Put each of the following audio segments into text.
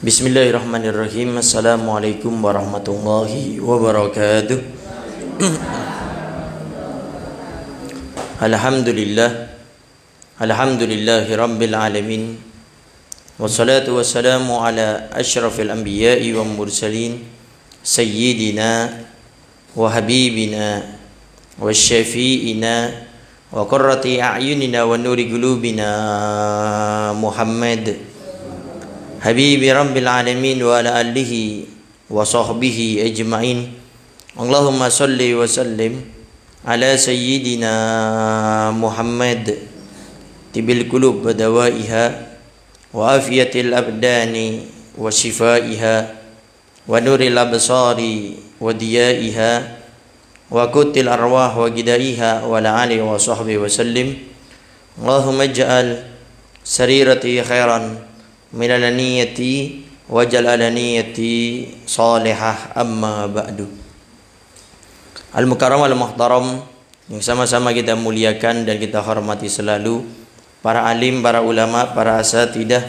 Bismillahirrahmanirrahim. Assalamualaikum warahmatullahi wabarakatuh. Alhamdulillahi rabbil alamin. Wassalatu wassalamu ala asyrafil anbiya'i wal mursalin sayyidina wa habibina wa syafi'ina wa qurrati a'yunina wa nuri qulubina Muhammad Habibi Rabbil Alamin wa ala alihi wa sahbihi ajma'in. Allahumma salli wa sallim ala sayyidina Muhammad tibil qulub wa dawaiha wa afiyatil abdani wa shifaiha wa nuril absari wa diyaiha wa kutil arwah wa gidaiha wa ala alihi wa sahbihi wa sallim. Allahumma ij'al sarirati khairan minal niyati wajal ala niyati salihah, amma ba'du. Al-mukarram al-muhtaram yang sama-sama kita muliakan dan kita hormati selalu, para alim, para ulama, para asatidah,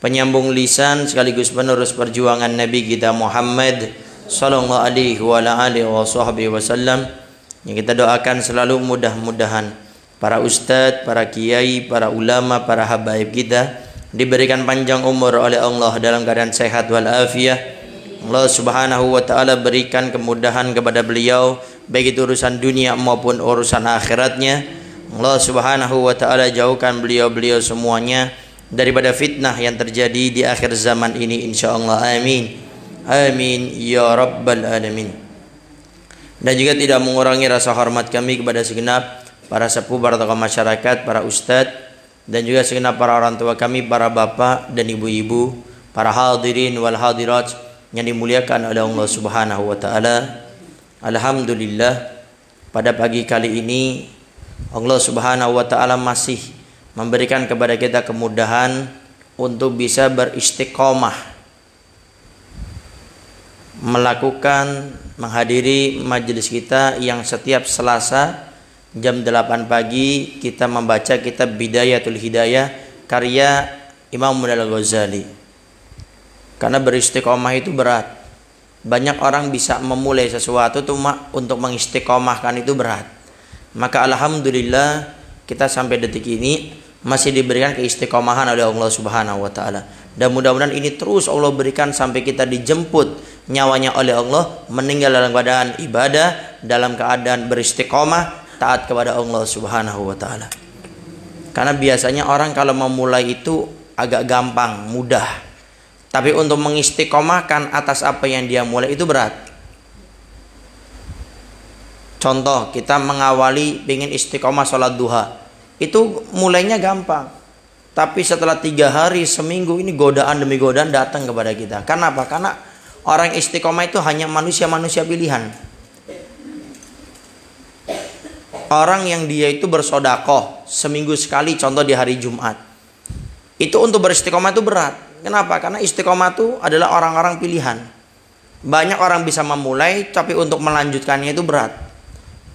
penyambung lisan sekaligus penerus perjuangan Nabi kita Muhammad sallallahu alaihi wa alihi wasallam, yang kita doakan selalu mudah-mudahan para ustadz, para kiai, para ulama, para habaib kita diberikan panjang umur oleh Allah dalam keadaan sehat wal afiyah. Allah Subhanahu wa taala berikan kemudahan kepada beliau baik itu urusan dunia maupun urusan akhiratnya. Allah Subhanahu wa taala jauhkan beliau-beliau semuanya daripada fitnah yang terjadi di akhir zaman ini, insyaallah. Amin. Amin ya rabbal alamin. Dan juga tidak mengurangi rasa hormat kami kepada segenap para sepuh, para tokoh masyarakat, para ustadz, dan juga segenap para orang tua kami, para bapak dan ibu-ibu, para hadirin wal hadirat yang dimuliakan oleh Allah Subhanahu wa taala. Alhamdulillah, pada pagi kali ini Allah Subhanahu wa taala masih memberikan kepada kita kemudahan untuk bisa beristiqomah melakukan, menghadiri majelis kita yang setiap Selasa jam 8 pagi kita membaca kitab Bidayatul Hidayah karya Imam Al-Ghazali. Karena beristiqomah itu berat. Banyak orang bisa memulai sesuatu cuma untuk mengistiqomahkan itu berat. Maka alhamdulillah kita sampai detik ini masih diberikan keistiqomahan oleh Allah Subhanahu wa taala. Dan mudah-mudahan ini terus Allah berikan sampai kita dijemput nyawanya oleh Allah, meninggal dalam keadaan ibadah, dalam keadaan beristiqomah, taat kepada Allah Subhanahu wa taala. Karena biasanya orang kalau memulai itu agak gampang, mudah. Tapi untuk mengistiqomahkan atas apa yang dia mulai itu berat. Contoh, kita mengawali ingin istiqomah sholat duha. Itu mulainya gampang. Tapi setelah 3 hari, seminggu ini godaan demi godaan datang kepada kita. Karena apa? Karena orang istiqomah itu hanya manusia-manusia pilihan. Orang yang dia itu bersodakoh seminggu sekali, contoh di hari Jumat, itu untuk beristiqomah itu berat. Kenapa? Karena istiqomah itu adalah orang-orang pilihan. Banyak orang bisa memulai, tapi untuk melanjutkannya itu berat.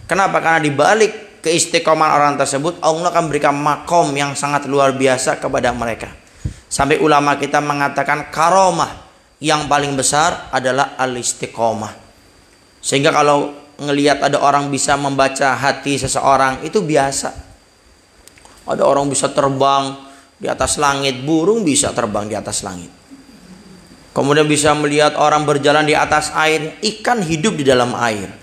Kenapa? Karena dibalik keistiqomahan orang tersebut, Allah akan berikan makom yang sangat luar biasa kepada mereka. Sampai ulama kita mengatakan karomah yang paling besar adalah al-istiqomah. Sehingga kalau ngelihat ada orang bisa membaca hati seseorang itu biasa. Ada orang bisa terbang di atas langit, burung bisa terbang di atas langit. Kemudian bisa melihat orang berjalan di atas air, ikan hidup di dalam air.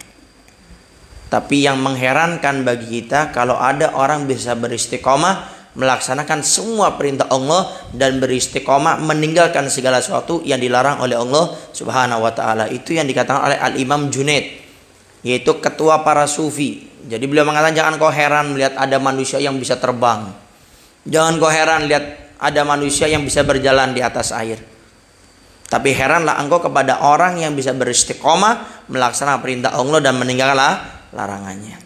Tapi yang mengherankan bagi kita kalau ada orang bisa beristiqomah melaksanakan semua perintah Allah dan beristiqomah meninggalkan segala sesuatu yang dilarang oleh Allah Subhanahu wa taala. Itu yang dikatakan oleh Al-Imam Junaid, yaitu ketua para sufi. Jadi beliau mengatakan, jangan kau heran melihat ada manusia yang bisa terbang. Jangan kau heran lihat ada manusia yang bisa berjalan di atas air. Tapi heranlah engkau kepada orang yang bisa beristiqomah melaksanakan perintah Allah dan meninggalkan larangannya.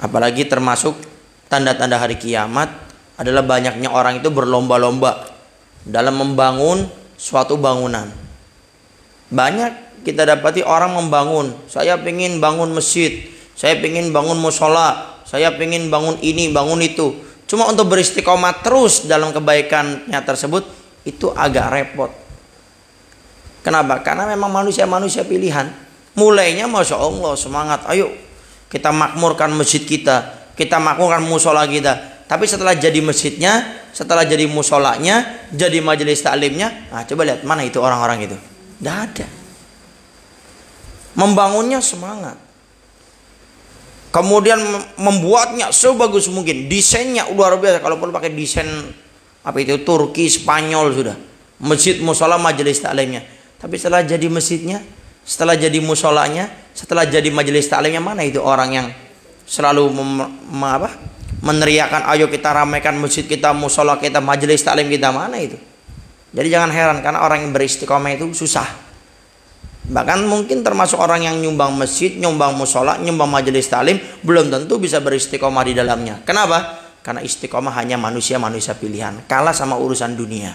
Apalagi termasuk tanda-tanda hari kiamat adalah banyaknya orang itu berlomba-lomba dalam membangun suatu bangunan. Banyak kita dapati orang membangun, saya ingin bangun masjid, saya ingin bangun musola, saya ingin bangun ini, bangun itu. Cuma untuk beristiqomah terus dalam kebaikannya tersebut itu agak repot. Kenapa? Karena memang manusia pilihan. Mulainya Masya Allah semangat, ayo kita makmurkan masjid kita makmurkan musola kita. Tapi setelah jadi masjidnya, setelah jadi musolanya, jadi majelis taklimnya, nah coba lihat mana itu orang-orang itu. Tidak ada. Membangunnya semangat. Kemudian membuatnya sebagus mungkin. Desainnya luar biasa. Kalau perlu pakai desain apa itu Turki, Spanyol sudah. Masjid, musola, majelis taklimnya. Tapi setelah jadi masjidnya, setelah jadi musolanya, setelah jadi majelis taklimnya, mana itu orang yang selalu meneriakan, ayo kita ramaikan masjid kita, musola kita, majelis taklim kita, mana itu? Jadi jangan heran karena orang yang beristiqomah itu susah. Bahkan mungkin termasuk orang yang nyumbang masjid, nyumbang musola, nyumbang majelis taklim belum tentu bisa beristiqomah di dalamnya. Kenapa? Karena istiqomah hanya manusia pilihan, kalah sama urusan dunia.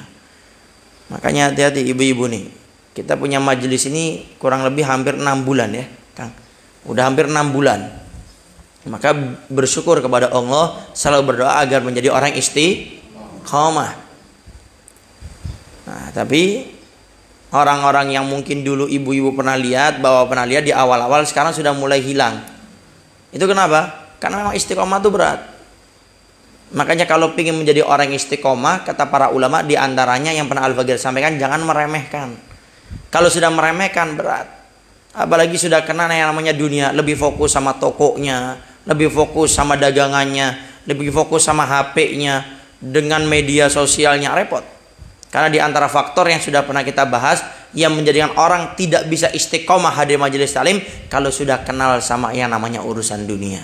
Makanya hati-hati ibu-ibu nih. Kita punya majelis ini kurang lebih hampir 6 bulan ya, Kang. Udah hampir 6 bulan. Maka bersyukur kepada Allah, selalu berdoa agar menjadi orang istiqomah. Nah, tapi orang-orang yang mungkin dulu ibu-ibu pernah lihat, bapak pernah lihat di awal-awal, sekarang sudah mulai hilang. Itu kenapa? Karena memang istiqomah itu berat. Makanya kalau ingin menjadi orang istiqomah, kata para ulama, diantaranya yang pernah Al-Bagir sampaikan, jangan meremehkan. Kalau sudah meremehkan berat. Apalagi sudah kena yang namanya dunia, lebih fokus sama tokonya, lebih fokus sama dagangannya, lebih fokus sama HP-nya, dengan media sosialnya, repot. Karena di antara faktor yang sudah pernah kita bahas yang menjadikan orang tidak bisa istiqomah hadir majelis taklim kalau sudah kenal sama yang namanya urusan dunia.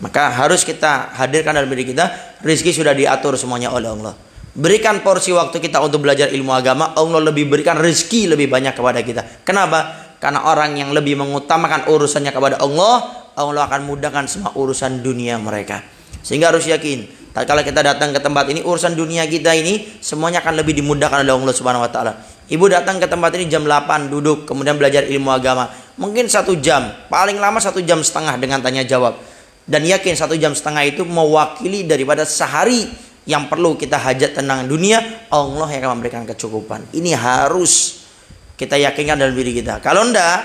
Maka harus kita hadirkan dalam diri kita, rezeki sudah diatur semuanya oleh Allah. Berikan porsi waktu kita untuk belajar ilmu agama, Allah lebih berikan rezeki lebih banyak kepada kita. Kenapa? Karena orang yang lebih mengutamakan urusannya kepada Allah, Allah akan mudahkan semua urusan dunia mereka. Sehingga harus yakin, kalau kita datang ke tempat ini, urusan dunia kita ini semuanya akan lebih dimudahkan oleh Allah Subhanahu wa taala. Ibu datang ke tempat ini jam 8 duduk, kemudian belajar ilmu agama. Mungkin 1 jam, paling lama 1,5 jam dengan tanya jawab. Dan yakin 1,5 jam itu mewakili daripada sehari yang perlu kita hajat tentang dunia, Allah yang akan memberikan kecukupan. Ini harus kita yakinkan dalam diri kita. Kalau enggak,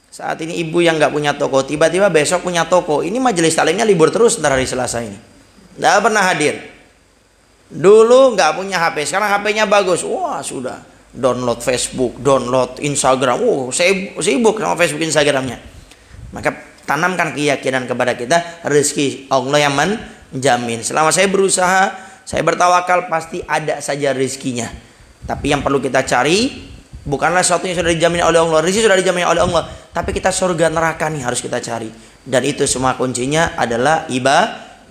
saat ini ibu yang nggak punya toko, tiba-tiba besok punya toko. Ini majelis taklimnya libur terus ntar hari Selasa ini. Nggak pernah hadir. Dulu nggak punya HP, sekarang HP-nya bagus. Wah sudah, download Facebook, download Instagram. Sibuk sama Facebook, Instagramnya. Maka tanamkan keyakinan kepada kita, rezeki Allah yang menjamin. Selama saya berusaha, saya bertawakal, pasti ada saja rezekinya. Tapi yang perlu kita cari bukanlah sesuatu yang sudah dijamin oleh Allah. Rezeki sudah dijamin oleh Allah, tapi kita surga neraka nih harus kita cari. Dan itu semua kuncinya adalah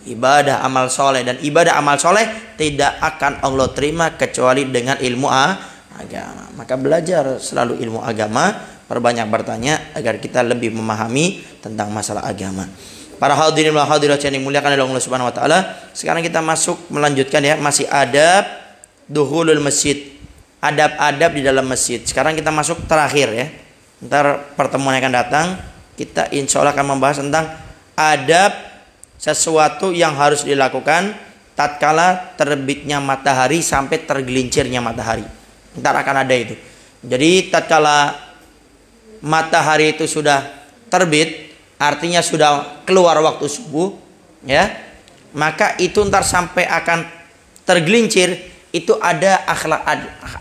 ibadah amal soleh. Dan ibadah amal soleh tidak akan Allah terima kecuali dengan ilmu agama. Maka belajar selalu ilmu agama, perbanyak bertanya agar kita lebih memahami tentang masalah agama. Para hadirin wal hadirat yang dimuliakan oleh Allah Subhanahu wa taala, sekarang kita melanjutkan ya, masih adab dukhulul masjid. Adab-adab di dalam masjid. Sekarang kita masuk terakhir ya. Ntar pertemuan yang akan datang, kita insya Allah akan membahas tentang adab sesuatu yang harus dilakukan tatkala terbitnya matahari sampai tergelincirnya matahari. Ntar akan ada itu. Jadi tatkala matahari itu sudah terbit, artinya sudah keluar waktu subuh ya, maka itu ntar sampai akan tergelincir, itu ada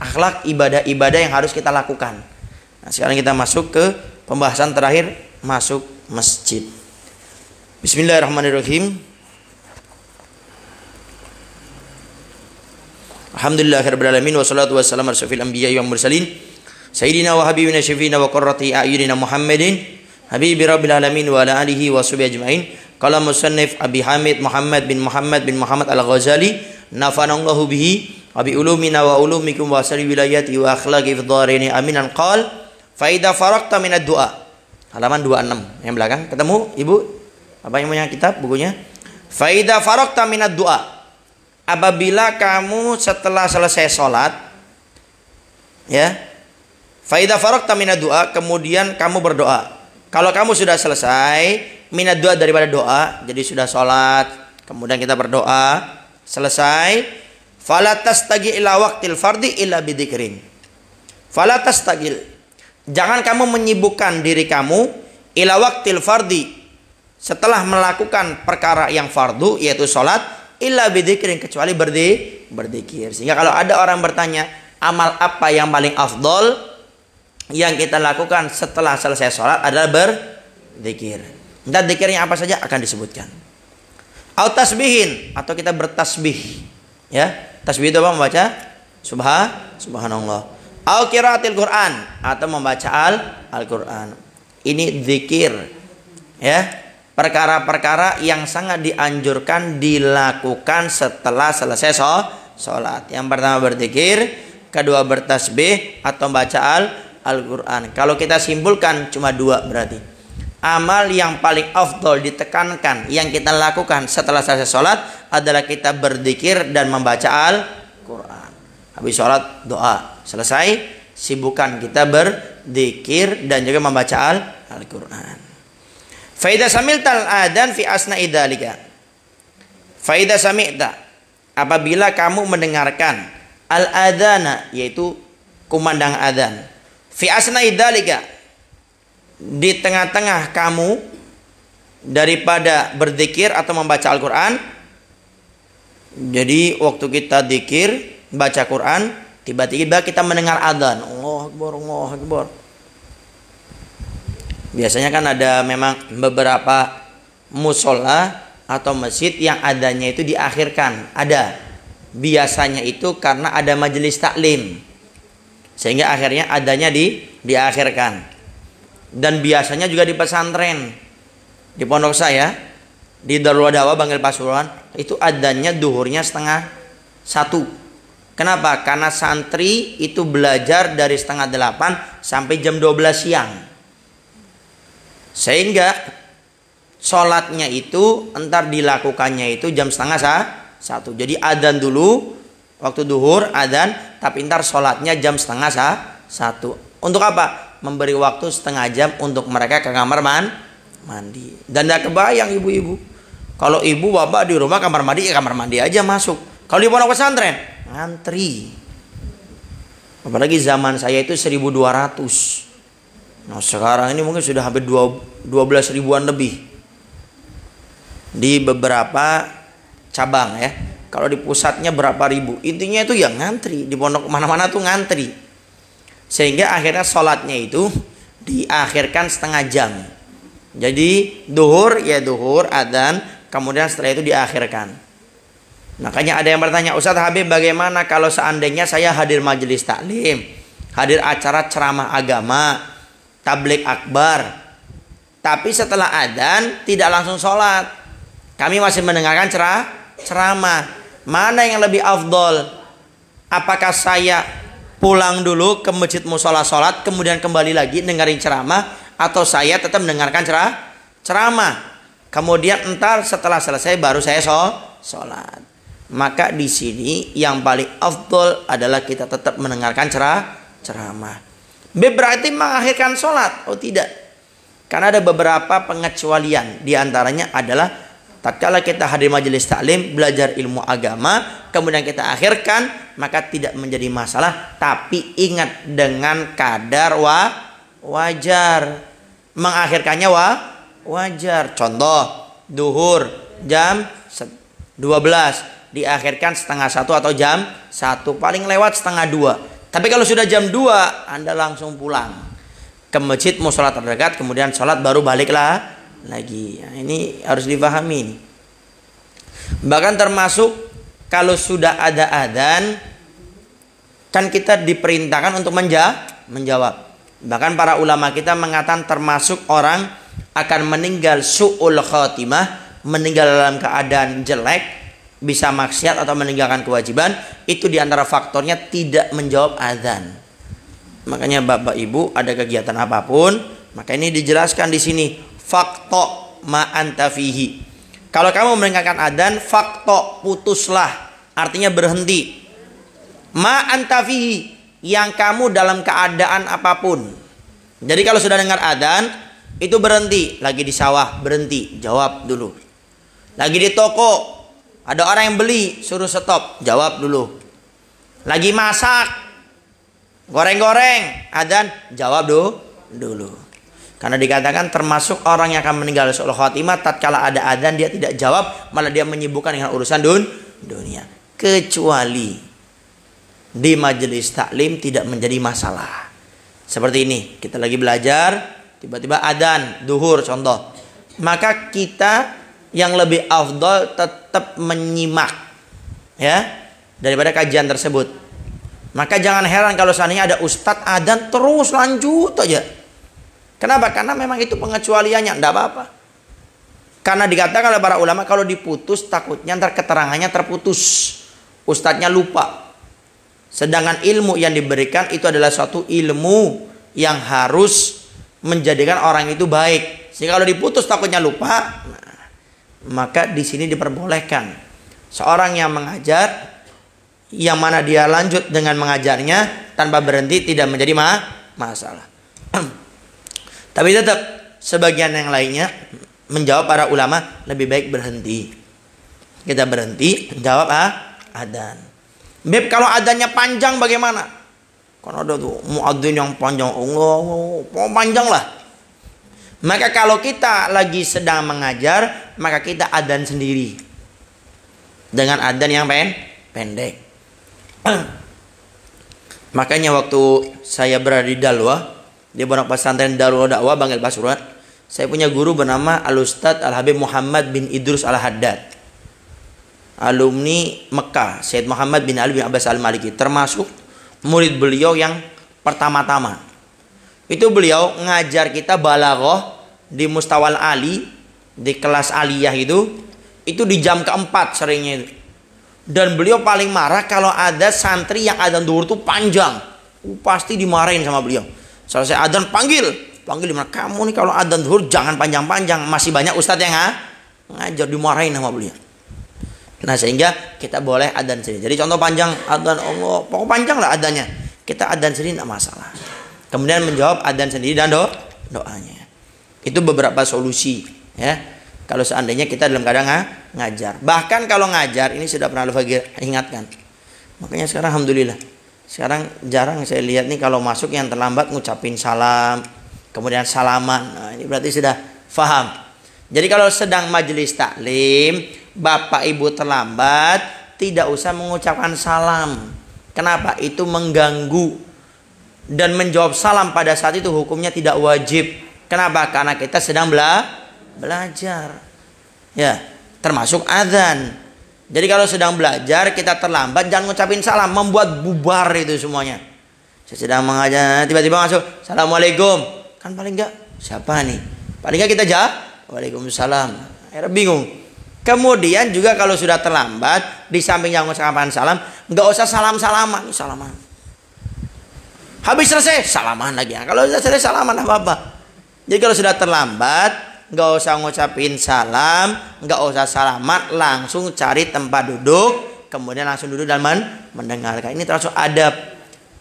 akhlak ibadah-ibadah yang harus kita lakukan. Nah, sekarang kita masuk ke pembahasan terakhir, masuk masjid. Bismillahirrahmanirrahim. Alhamdulillahirabbil alamin wassalatu wassalamu ala asyrofil anbiya'i wal mursalin sayyidina wa habibina syafiina wa qurrati a'yunina Muhammadin habibi rabbil alamin wa ala alihi wa sahbihi ajmain. Qala musannif Abi Hamid Muhammad bin Muhammad Al-Ghazali nafanallahu bihi wa bi ulumina wa ulumikum wa asri wilayati wa akhlaqi fid dharaini aminan qal fa idza faraqta min ad-du'a. Halaman 26 yang belakang. Ketemu Ibu? Apa yang punya kitab bukunya? Fa idza faraqta min ad-du'a. Apabila kamu setelah selesai salat ya, fa idza faraqta min ad-du'a, kemudian kamu berdoa. Kalau kamu sudah selesai minat doa daripada doa, jadi sudah sholat, kemudian kita berdoa, Selesai. Fala tastagi ila waqtil fardi illa bidzikrin. Fala tastagil. Jangan kamu menyibukkan diri kamu ila waqtil fardi, setelah melakukan perkara yang fardu yaitu sholat, illa bidzikrin, kecuali berzikir. Sehingga kalau ada orang bertanya, amal apa yang paling afdol yang kita lakukan setelah selesai sholat adalah berzikir. Entah zikirnya apa saja akan disebutkan. Au tasbihin, atau kita bertasbih. Ya, tasbih itu apa? Membaca subhanallah. Au qiraatil Quran, atau membaca Al-Quran. Ini zikir. Ya, perkara-perkara yang sangat dianjurkan dilakukan setelah selesai sholat. Yang pertama berzikir, kedua bertasbih atau baca Al-Quran. Kalau kita simpulkan cuma dua berarti. Amal yang paling afdol ditekankan yang kita lakukan setelah selesai sholat adalah kita berzikir dan membaca Al-Quran. Habis sholat doa selesai, sibukan kita berzikir dan juga membaca Al-Quran. Faida samiltal adan fi asna'i dzalika. Faida sami'ta, apabila kamu mendengarkan al-adana, yaitu kumandang adzan, fi asna'i dzalika, di tengah-tengah kamu daripada berzikir atau membaca Al-Quran. Jadi waktu kita zikir baca Quran, tiba-tiba kita mendengar adzan, Allahu Akbar, Allahu Akbar. Biasanya kan ada memang beberapa musola atau masjid yang adanya itu diakhirkan. Ada. Biasanya itu karena ada majelis taklim, sehingga akhirnya adanya diakhirkan. Dan biasanya juga di pesantren, di pondok saya, di Darul Dawah Bangil Pasuruan, itu adanya duhurnya 12:30. Kenapa? Karena santri itu belajar dari 7:30 sampai jam 12 siang. Sehingga sholatnya itu entar dilakukannya itu jam 12:30. Jadi adzan dulu waktu duhur adzan, tapi entar sholatnya jam 12:30. Untuk apa? Memberi waktu setengah jam untuk mereka ke kamar mandi. Dan tidak kebayang ibu-ibu, kalau ibu bapak di rumah kamar mandi, ya kamar mandi aja masuk. Kalau di pondok pesantren ngantri. Apalagi zaman saya itu 1200. Nah sekarang ini mungkin sudah hampir 12 ribuan lebih di beberapa cabang ya. Kalau di pusatnya berapa ribu, intinya itu ya ngantri. Di pondok mana-mana tuh ngantri. Sehingga akhirnya sholatnya itu diakhirkan setengah jam. Jadi duhur ya duhur adzan, kemudian setelah itu diakhirkan. Makanya ada yang bertanya, Ustaz Habib, bagaimana kalau seandainya saya hadir majelis taklim, hadir acara ceramah agama, tabligh akbar, tapi setelah adzan tidak langsung sholat, kami masih mendengarkan ceramah, mana yang lebih afdol? Apakah saya pulang dulu ke masjid musola sholat, kemudian kembali lagi dengerin ceramah, atau saya tetap mendengarkan ceramah, kemudian entar setelah selesai baru saya sholat? Maka di sini yang paling afdol adalah kita tetap mendengarkan ceramah. Berarti mengakhirkan sholat? Oh tidak, karena ada beberapa pengecualian. Di antaranya adalah tatkala kita hadir majelis taklim belajar ilmu agama, kemudian kita akhirkan, maka tidak menjadi masalah. Tapi ingat dengan kadar wajar. Mengakhirkannya wajar. Contoh, duhur jam 12, diakhirkan 12:30 atau jam 1, paling lewat 1:30. Tapi kalau sudah jam 2, Anda langsung pulang ke masjid musola terdekat, kemudian sholat baru baliklah lagi. Nah, ini harus dipahami. Bahkan termasuk kalau sudah ada adzan, kan kita diperintahkan untuk menjawab. Bahkan para ulama kita mengatakan termasuk orang akan meninggal su'ul khatimah, meninggal dalam keadaan jelek, bisa maksiat atau meninggalkan kewajiban, itu diantara faktornya tidak menjawab adzan. Makanya bapak ibu ada kegiatan apapun, maka ini dijelaskan di sini. Fakto ma anta fihi. Kalau kamu mendengarkan adzan, fakto, putuslah, artinya berhenti. Ma anta fihi, yang kamu dalam keadaan apapun. Jadi kalau sudah dengar adzan, itu berhenti. Lagi di sawah, berhenti, jawab dulu. Lagi di toko, Ada orang yang beli, suruh stop, jawab dulu. Lagi masak, goreng-goreng, adzan, jawab dulu. Karena dikatakan termasuk orang yang akan meninggal su'ul khatimah tatkala ada adzan dia tidak jawab, malah dia menyibukkan dengan urusan dunia. Kecuali di majelis taklim tidak menjadi masalah. Seperti ini, kita lagi belajar, tiba-tiba adzan duhur contoh. Maka kita yang lebih afdal tetap menyimak ya daripada kajian tersebut. Maka jangan heran kalau seandainya ada ustadz adzan terus lanjut aja. Kenapa? Karena memang itu pengecualiannya, tidak apa-apa. Karena dikatakan oleh para ulama kalau diputus takutnya ntar keterangannya terputus, ustadznya lupa. Sedangkan ilmu yang diberikan itu adalah suatu ilmu yang harus menjadikan orang itu baik. Sehingga kalau diputus takutnya lupa, maka di sini diperbolehkan seorang yang mengajar, yang mana dia lanjut dengan mengajarnya tanpa berhenti tidak menjadi masalah. Tapi tetap sebagian yang lainnya menjawab para ulama lebih baik berhenti. Kita berhenti jawab adzan. Beb, kalau adzannya panjang bagaimana? Kan ada tuh muadzin yang panjang, Allah panjang lah. Maka kalau kita lagi sedang mengajar, maka kita adzan sendiri dengan adzan yang pendek. Makanya waktu saya berada di Dalwa, di Pondok Pesantren Darul Dakwah Bangil Pasuruan, saya punya guru bernama Al-Ustadz Al-Habib Muhammad bin Idrus Al-Haddad, alumni Mekah, Syed Muhammad bin Ali bin Abbas Al-Maliki, termasuk murid beliau yang pertama-tama. Itu beliau ngajar kita balaghah di Mustawal Ali, di kelas aliyah itu di jam keempat seringnya itu. Dan beliau paling marah kalau ada santri yang adzan duhur itu panjang. Pasti dimarahin sama beliau. Selesai adzan panggil dimana, kamu nih kalau adzan zuhur jangan panjang-panjang. Masih banyak ustadz yang ngajar, dimarahin sama beliau. Nah sehingga kita boleh adzan sendiri. Jadi contoh panjang adzan Allah, pokok panjang lah adzannya, kita adzan sendiri tidak masalah. Kemudian menjawab adzan sendiri dan doanya. Itu beberapa solusi ya. Kalau seandainya kita dalam keadaan ngajar. Bahkan kalau ngajar, ini sudah pernah ingatkan. Makanya sekarang alhamdulillah, sekarang jarang saya lihat nih kalau masuk yang terlambat ngucapin salam, kemudian salaman. Nah, ini berarti sudah faham. Jadi kalau sedang majelis taklim, bapak ibu terlambat, tidak usah mengucapkan salam. Kenapa? Itu mengganggu. Dan menjawab salam pada saat itu hukumnya tidak wajib. Kenapa? Karena kita sedang belajar. Ya, termasuk azan. Jadi kalau sedang belajar kita terlambat, jangan ngucapin salam, membuat bubar itu semuanya. Saya sedang mengajar, tiba-tiba masuk, assalamualaikum. Kan paling enggak, siapa nih? Paling enggak kita jawab, waalaikumsalam. Akhirnya bingung. Kemudian juga kalau sudah terlambat, di samping yang mengucapkan salam, enggak usah salaman. Habis selesai, salaman lagi. Kalau sudah selesai salaman apa-apa. Jadi kalau sudah terlambat, nggak usah ngucapin salam, nggak usah salaman, langsung cari tempat duduk, kemudian langsung duduk dan mendengarkan. Ini termasuk adab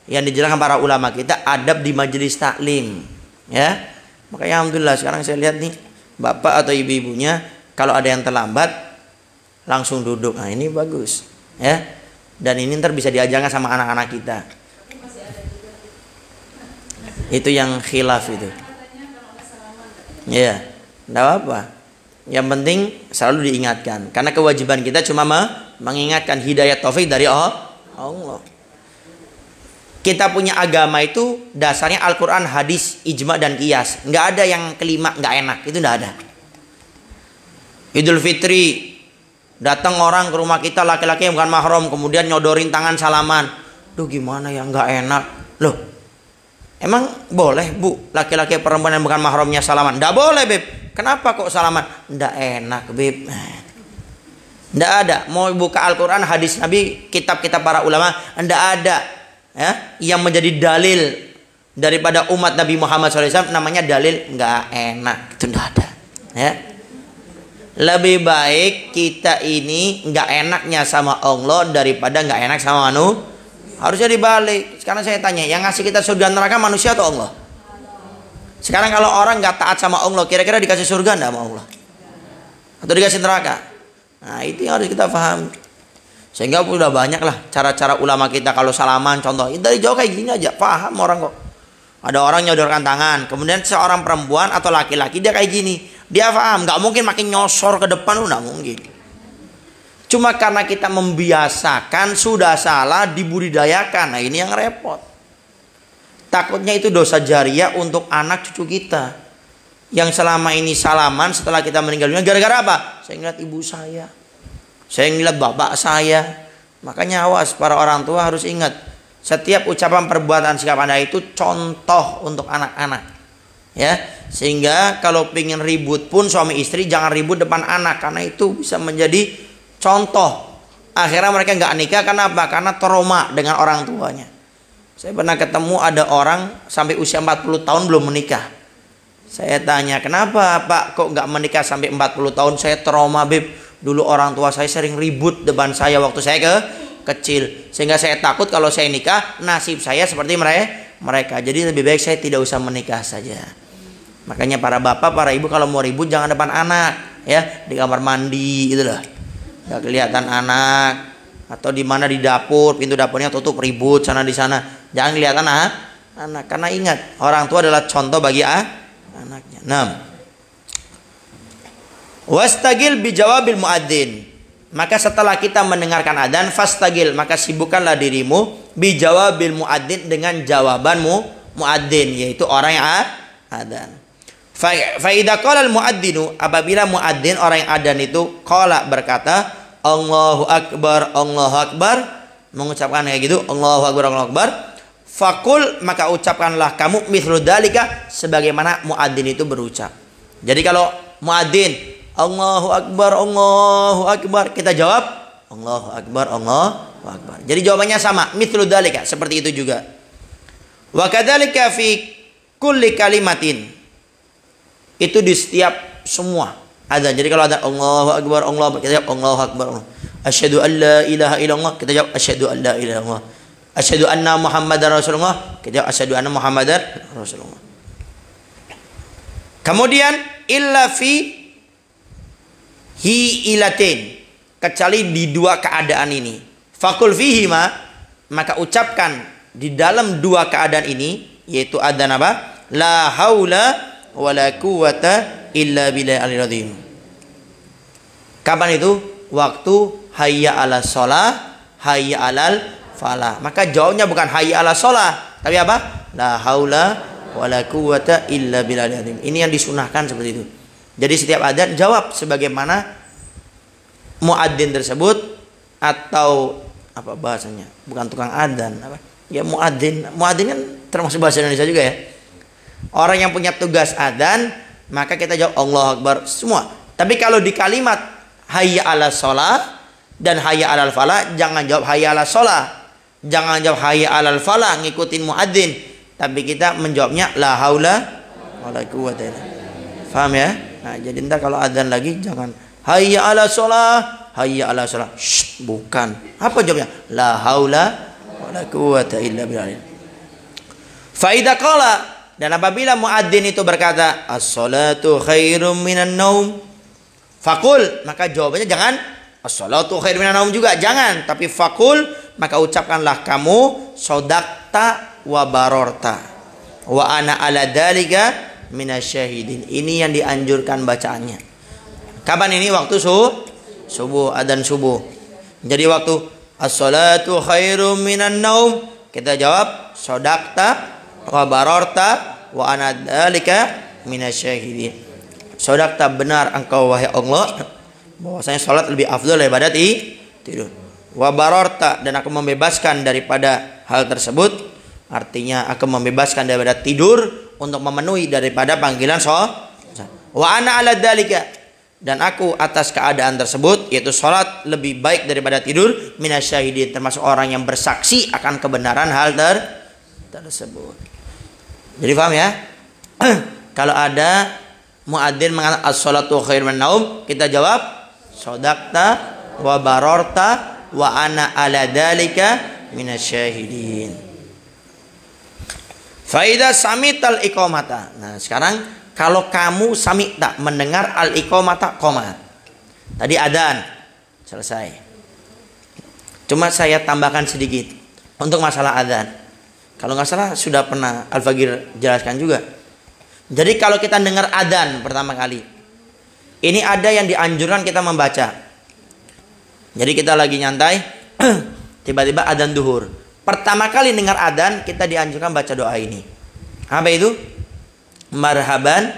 yang dijelaskan para ulama kita, adab di majelis taklim. Ya, makanya alhamdulillah sekarang saya lihat nih bapak atau ibu-ibunya kalau ada yang terlambat langsung duduk. Nah ini bagus, ya. Dan ini ntar bisa diajarkan sama anak-anak kita. Itu yang khilaf itu. Ya. Tidak apa-apa. Yang penting selalu diingatkan. Karena kewajiban kita cuma mengingatkan, hidayah taufik dari Allah. Kita punya agama itu dasarnya Al-Quran, hadis, ijma dan qiyas. Nggak ada yang kelima nggak enak. Itu nggak ada. Idul Fitri, datang orang ke rumah kita laki-laki yang bukan mahram, kemudian nyodorin tangan salaman. Duh gimana ya, nggak enak. Loh, emang boleh bu laki-laki perempuan yang bukan mahramnya salaman? Nggak boleh beb. Kenapa kok salaman? Nggak enak beb. Nggak ada. Mau buka Al-Quran, hadis Nabi, kitab-kitab para ulama, nggak ada ya yang menjadi dalil daripada umat Nabi Muhammad SAW namanya dalil nggak enak. Itu nggak ada ya. Lebih baik kita ini nggak enaknya sama Allah daripada nggak enak sama harusnya dibalik. Sekarang saya tanya, yang ngasih kita surga neraka manusia atau Allah? Sekarang kalau orang nggak taat sama Allah, kira-kira dikasih surga enggak sama Allah? Atau dikasih neraka? Nah, itu yang harus kita pahami. Sehingga udah banyak lah cara-cara ulama kita kalau salaman, contoh dari jauh kayak gini aja paham orang kok. Ada orang nyodorkan tangan, kemudian seorang perempuan atau laki-laki dia kayak gini, dia paham, nggak mungkin makin nyosor ke depan, nggak mungkin. Cuma karena kita membiasakan sudah salah dibudidayakan, nah ini yang repot. Takutnya itu dosa jariah untuk anak cucu kita yang selama ini salaman setelah kita meninggal dunia gara-gara apa? Saya ngeliat ibu saya ngeliat bapak saya. Makanya awas, para orang tua harus ingat, setiap ucapan, perbuatan, sikap Anda itu contoh untuk anak-anak, ya. Sehingga kalau pengen ribut pun suami istri jangan ribut depan anak, karena itu bisa menjadi contoh. Akhirnya mereka nggak nikah, kenapa? Karena trauma dengan orang tuanya. Saya pernah ketemu ada orang sampai usia 40 tahun belum menikah. Saya tanya, kenapa Pak kok nggak menikah sampai 40 tahun? Saya trauma, Beb. Dulu orang tua saya sering ribut depan saya waktu saya kecil. Sehingga saya takut kalau saya nikah, nasib saya seperti mereka. Jadi lebih baik saya tidak usah menikah saja. Makanya para bapak, para ibu kalau mau ribut jangan depan anak, ya, di kamar mandi gitu loh. Gak kelihatan anak, atau di mana di dapur, pintu dapurnya tutup, ribut sana di sana. Jangan kelihatan anak, karena ingat orang tua adalah contoh bagi anaknya. 6. Wastagil bijawabil muadzin. Maka setelah kita mendengarkan adzan, fastagil, maka sibukkanlah dirimu bijawabil muadzin, dengan jawabanmu muadzin, yaitu orang yang adzan. Fa idza qala al muadzinu, apabila muadzin orang yang adzan itu qala berkata Allahu akbar, Allahu akbar, mengucapkan kayak gitu, Allahu akbar, Allahu akbar, fakul, maka ucapkanlah kamu mithlu dzalika, sebagaimana muadzin itu berucap. Jadi kalau muadzin Allahu akbar, Allahu akbar, kita jawab Allahu akbar, Allahu akbar. Jadi jawabannya sama, mithlu dzalika, seperti itu juga. Wa kadzalika fi kulli kalimatin, itu di setiap semua adzan. Jadi kalau ada Allahu akbar, Allahu akbar, kita jawab Allahu akbar. Asyhadu an la ilaha illallah, kita jawab asyhadu an la ilaha illallah. Asyhadu anna Muhammadar Rasulullah, kita jawab asyhadu anna Muhammadar Rasulullah. Kemudian illa fi hi ilatin, kecuali di dua keadaan ini. Fakul fihima, maka ucapkan di dalam dua keadaan ini, yaitu adzan apa? La haula wala quwata illa billahi aliyil azim. Kapan itu? Waktu hayya ala sholah, hayya alal falah. Maka jawabnya bukan hayya ala sholah, tapi apa? La haula wala quwata illa billahi aliyil azim. Ini yang disunahkan seperti itu. Jadi setiap adzan jawab sebagaimana muadzin tersebut, atau apa bahasanya? Bukan tukang adzan, apa? Ya muadzin. Muadzin kan termasuk bahasa Indonesia juga ya. Orang yang punya tugas adzan, maka kita jawab Allahu akbar semua. Tapi kalau di kalimat hayya ala sholah dan hayya alal falah, jangan jawab hayya ala sholah, jangan jawab hayya alal falah ngikutin muadzin, tapi kita menjawabnya la haula wala quwwata illa billah. Paham ya? Nah, jadi ntar kalau adzan lagi jangan hayya ala sholah, hayya ala sholah. Shh, bukan. Apa jawabnya? La haula wala quwwata illa billah. Fa idza qala, dan apabila muadzin itu berkata as-salatu khairum minan naum, fakul, maka jawabannya jangan as-salatu khairum minan naum juga, jangan, tapi fakul, maka ucapkanlah kamu sodakta wa barorta wa ana ala dalika minasyahidin. Ini yang dianjurkan bacaannya. Kapan ini? Waktu subuh, adzan subuh. Jadi waktu as-salatu khairum minan naum, kita jawab sodakta wa barorta wa ana dzalika minasyahidin. Sodakta, benar engkau wahai Allah bahwasanya salat lebih afdal daripada tidur. Wa barorta, dan aku membebaskan daripada hal tersebut, artinya aku membebaskan daripada tidur untuk memenuhi daripada panggilan salat. Wa ana ala dzalika, dan aku atas keadaan tersebut, yaitu salat lebih baik daripada tidur, minasyahidin, termasuk orang yang bersaksi akan kebenaran hal tersebut. Jadi paham ya? Kalau ada muadzin mengatakan as-salatu khairun minan naum, kita jawab sodakta wa barorta wa ana ala dalika minasyahidin. Fa idza samital iqamata. Nah, sekarang kalau kamu samita, mendengar al iqamata, qomat. Tadi adzan, Selesai. Cuma saya tambahkan sedikit untuk masalah adzan. Kalau nggak salah sudah pernah Al-Fagir jelaskan juga. Jadi kalau kita dengar adzan pertama kali, ini ada yang dianjurkan kita membaca. Jadi kita lagi nyantai, tiba-tiba adzan duhur. Pertama kali dengar adzan, kita dianjurkan baca doa ini. Apa itu? Marhaban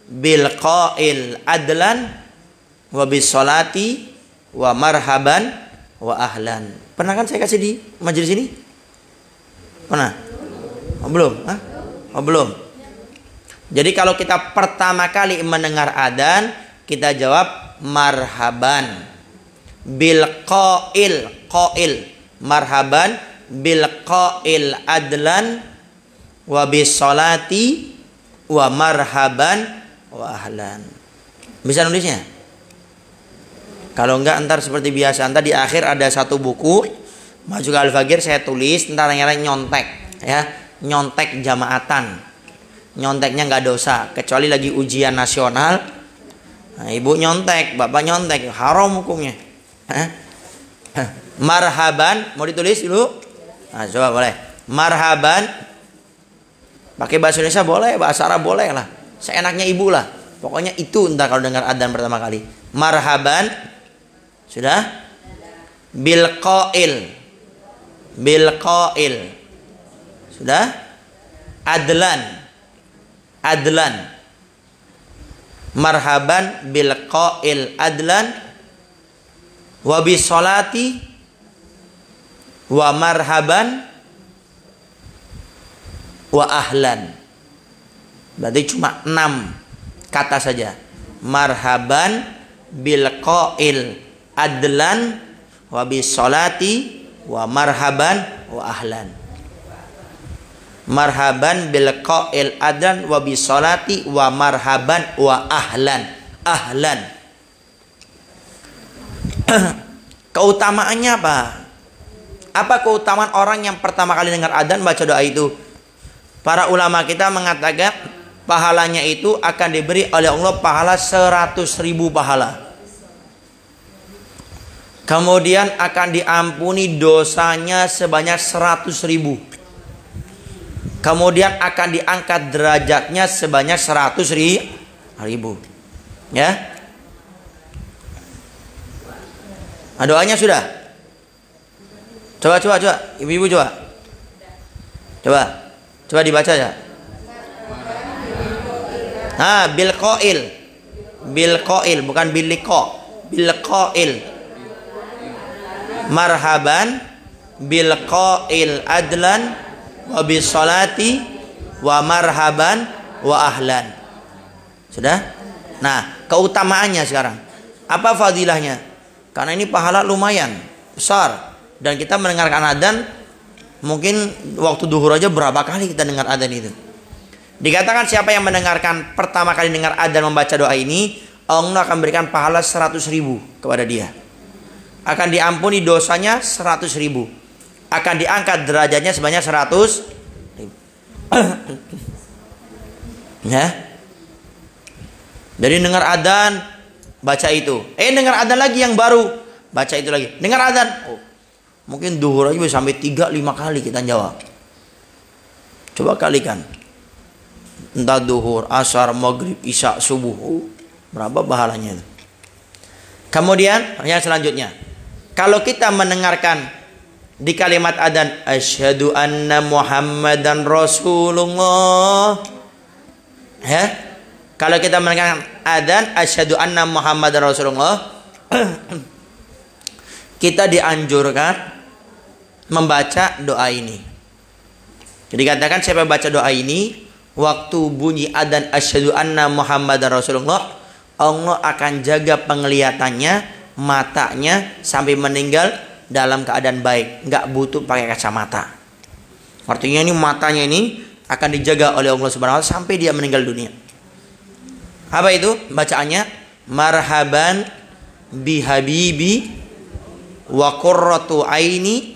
bil qail adlan wa bis salati wa marhaban wa ahlan. Pernah kan saya kasih di majelis ini? Pernah? Oh, belum? Hah? Oh, belum. Jadi kalau kita pertama kali mendengar adzan, kita jawab marhaban bil qail, marhaban bil qail adlan wa bis salati wa marhaban wa ahlan. Bisa nulisnya? Kalau enggak ntar seperti biasa, ntar di akhir ada satu buku Maju ke Al-Fagir saya tulis, ntar nyontek ya, nyontek jamaatan. Nyonteknya nggak dosa, kecuali lagi ujian nasional. Nah, ibu nyontek, bapak nyontek, haram hukumnya. Marhaban, mau ditulis dulu? Nah, coba boleh. Marhaban, pakai bahasa Indonesia boleh, bahasa Arab boleh lah. Seenaknya ibu lah. Pokoknya itu ntar kalau dengar adzan pertama kali. Marhaban, sudah? Bil qail, sudah? Adlan, marhaban bil qail adlan wa bis salati wa marhaban wa ahlan. Berarti cuma 6 kata saja. Marhaban bil qail adlan wa bis salati wa marhaban wa ahlan. Marhaban bil qail adlan wa bis salati wa marhaban wa ahlan. Ahlan. Keutamaannya apa? Apa keutamaan orang yang pertama kali dengar adzan baca doa itu? Para ulama kita mengatakan pahalanya itu akan diberi oleh Allah pahala 100.000 pahala. Kemudian akan diampuni dosanya sebanyak 100.000. Kemudian akan diangkat derajatnya sebanyak 100.000. Ya. Nah, doanya sudah. Coba. Ibu-ibu coba. Coba dibaca ya. Nah, bil qail bukan bil liqa. Bil qail. Marhaban bil qail adlan wa bis salati wa marhaban wa ahlan. Sudah? Nah, keutamaannya sekarang. Apa fadilahnya? Karena ini pahala lumayan besar dan kita mendengarkan adzan mungkin waktu duhur aja berapa kali kita dengar adzan itu. Dikatakan siapa yang mendengarkan pertama kali dengar adzan membaca doa ini, Allah akan berikan pahala 100.000 kepada dia. Akan diampuni dosanya 100.000. Akan diangkat derajatnya sebanyak 100.000. Ya. Jadi dengar adzan baca itu. Dengar adzan lagi yang baru, baca itu lagi. Dengar adzan. Oh, mungkin duhur aja bisa sampai 3-5 kali kita jawab. Coba kalikan. Entah duhur, asar, maghrib, isya, subuh. Berapa pahalanya itu? Kemudian yang selanjutnya, kalau kita mendengarkan di kalimat adzan asyhadu anna Muhammadan Rasulullah, ya, kalau kita mendengarkan adzan asyhadu anna Muhammadan Rasulullah, kita dianjurkan membaca doa ini. Jadi katakan siapa baca doa ini waktu bunyi adzan asyhadu anna Muhammadan Rasulullah, Allah akan jaga penglihatannya, matanya sampai meninggal dalam keadaan baik, nggak butuh pakai kacamata. Artinya ini matanya ini akan dijaga oleh Allah Subhanahu wa taala sampai dia meninggal dunia. Apa itu bacaannya? Marhaban bi habibi wa qurratu aini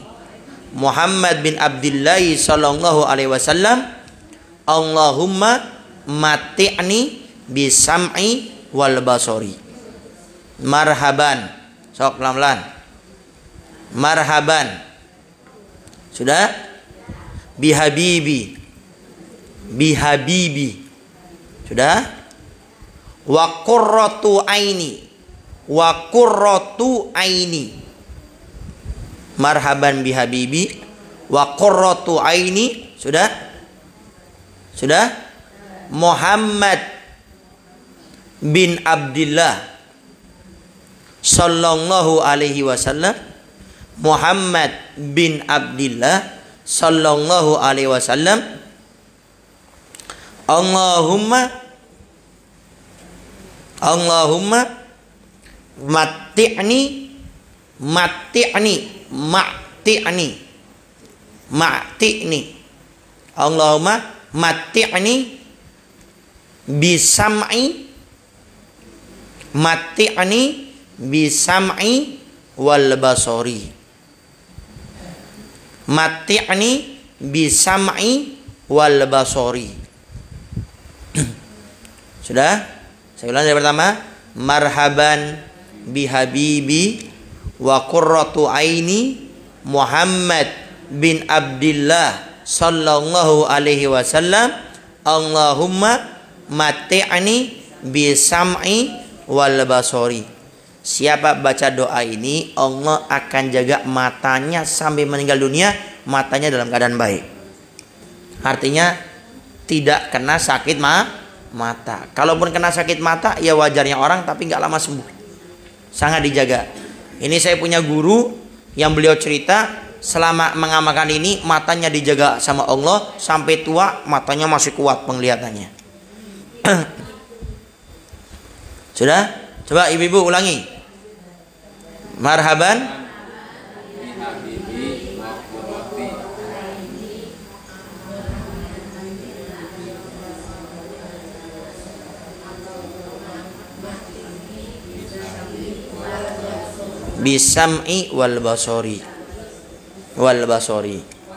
Muhammad bin Abdullah sallallahu alaihi wasallam. Allahumma mati'ni bi sam'i wal basari. Marhaban. Sok pelan-pelan. Marhaban. Sudah? Bihabibi. Bihabibi. Sudah? Wa qurratu aini. Wa qurratu aini. Marhaban bihabibi. Wa qurratu aini. Sudah? Sudah? Muhammad bin Abdullah sallallahu alaihi wasallam. Muhammad bin Abdullah sallallahu alaihi wasallam. Allahumma mati'ni Allahumma mati'ni bisam'i wal basori. Mati'ni bisam'i wal basori. Sudah? Saya ulang dari pertama. Marhaban bihabibi wa qurratu aini Muhammad bin Abdullah sallallahu alaihi wasallam. Allahumma mati'ni bisam'i wal basori. Siapa baca doa ini, Allah akan jaga matanya sampai meninggal dunia, matanya dalam keadaan baik. Artinya tidak kena sakit mata. Kalaupun kena sakit mata, ya wajarnya orang, tapi nggak lama sembuh. Sangat dijaga. Ini saya punya guru yang beliau cerita selama mengamalkan ini matanya dijaga sama Allah sampai tua, matanya masih kuat penglihatannya. Sudah? Coba ibu-ibu ulangi. Marhaban bisam'i wal basori.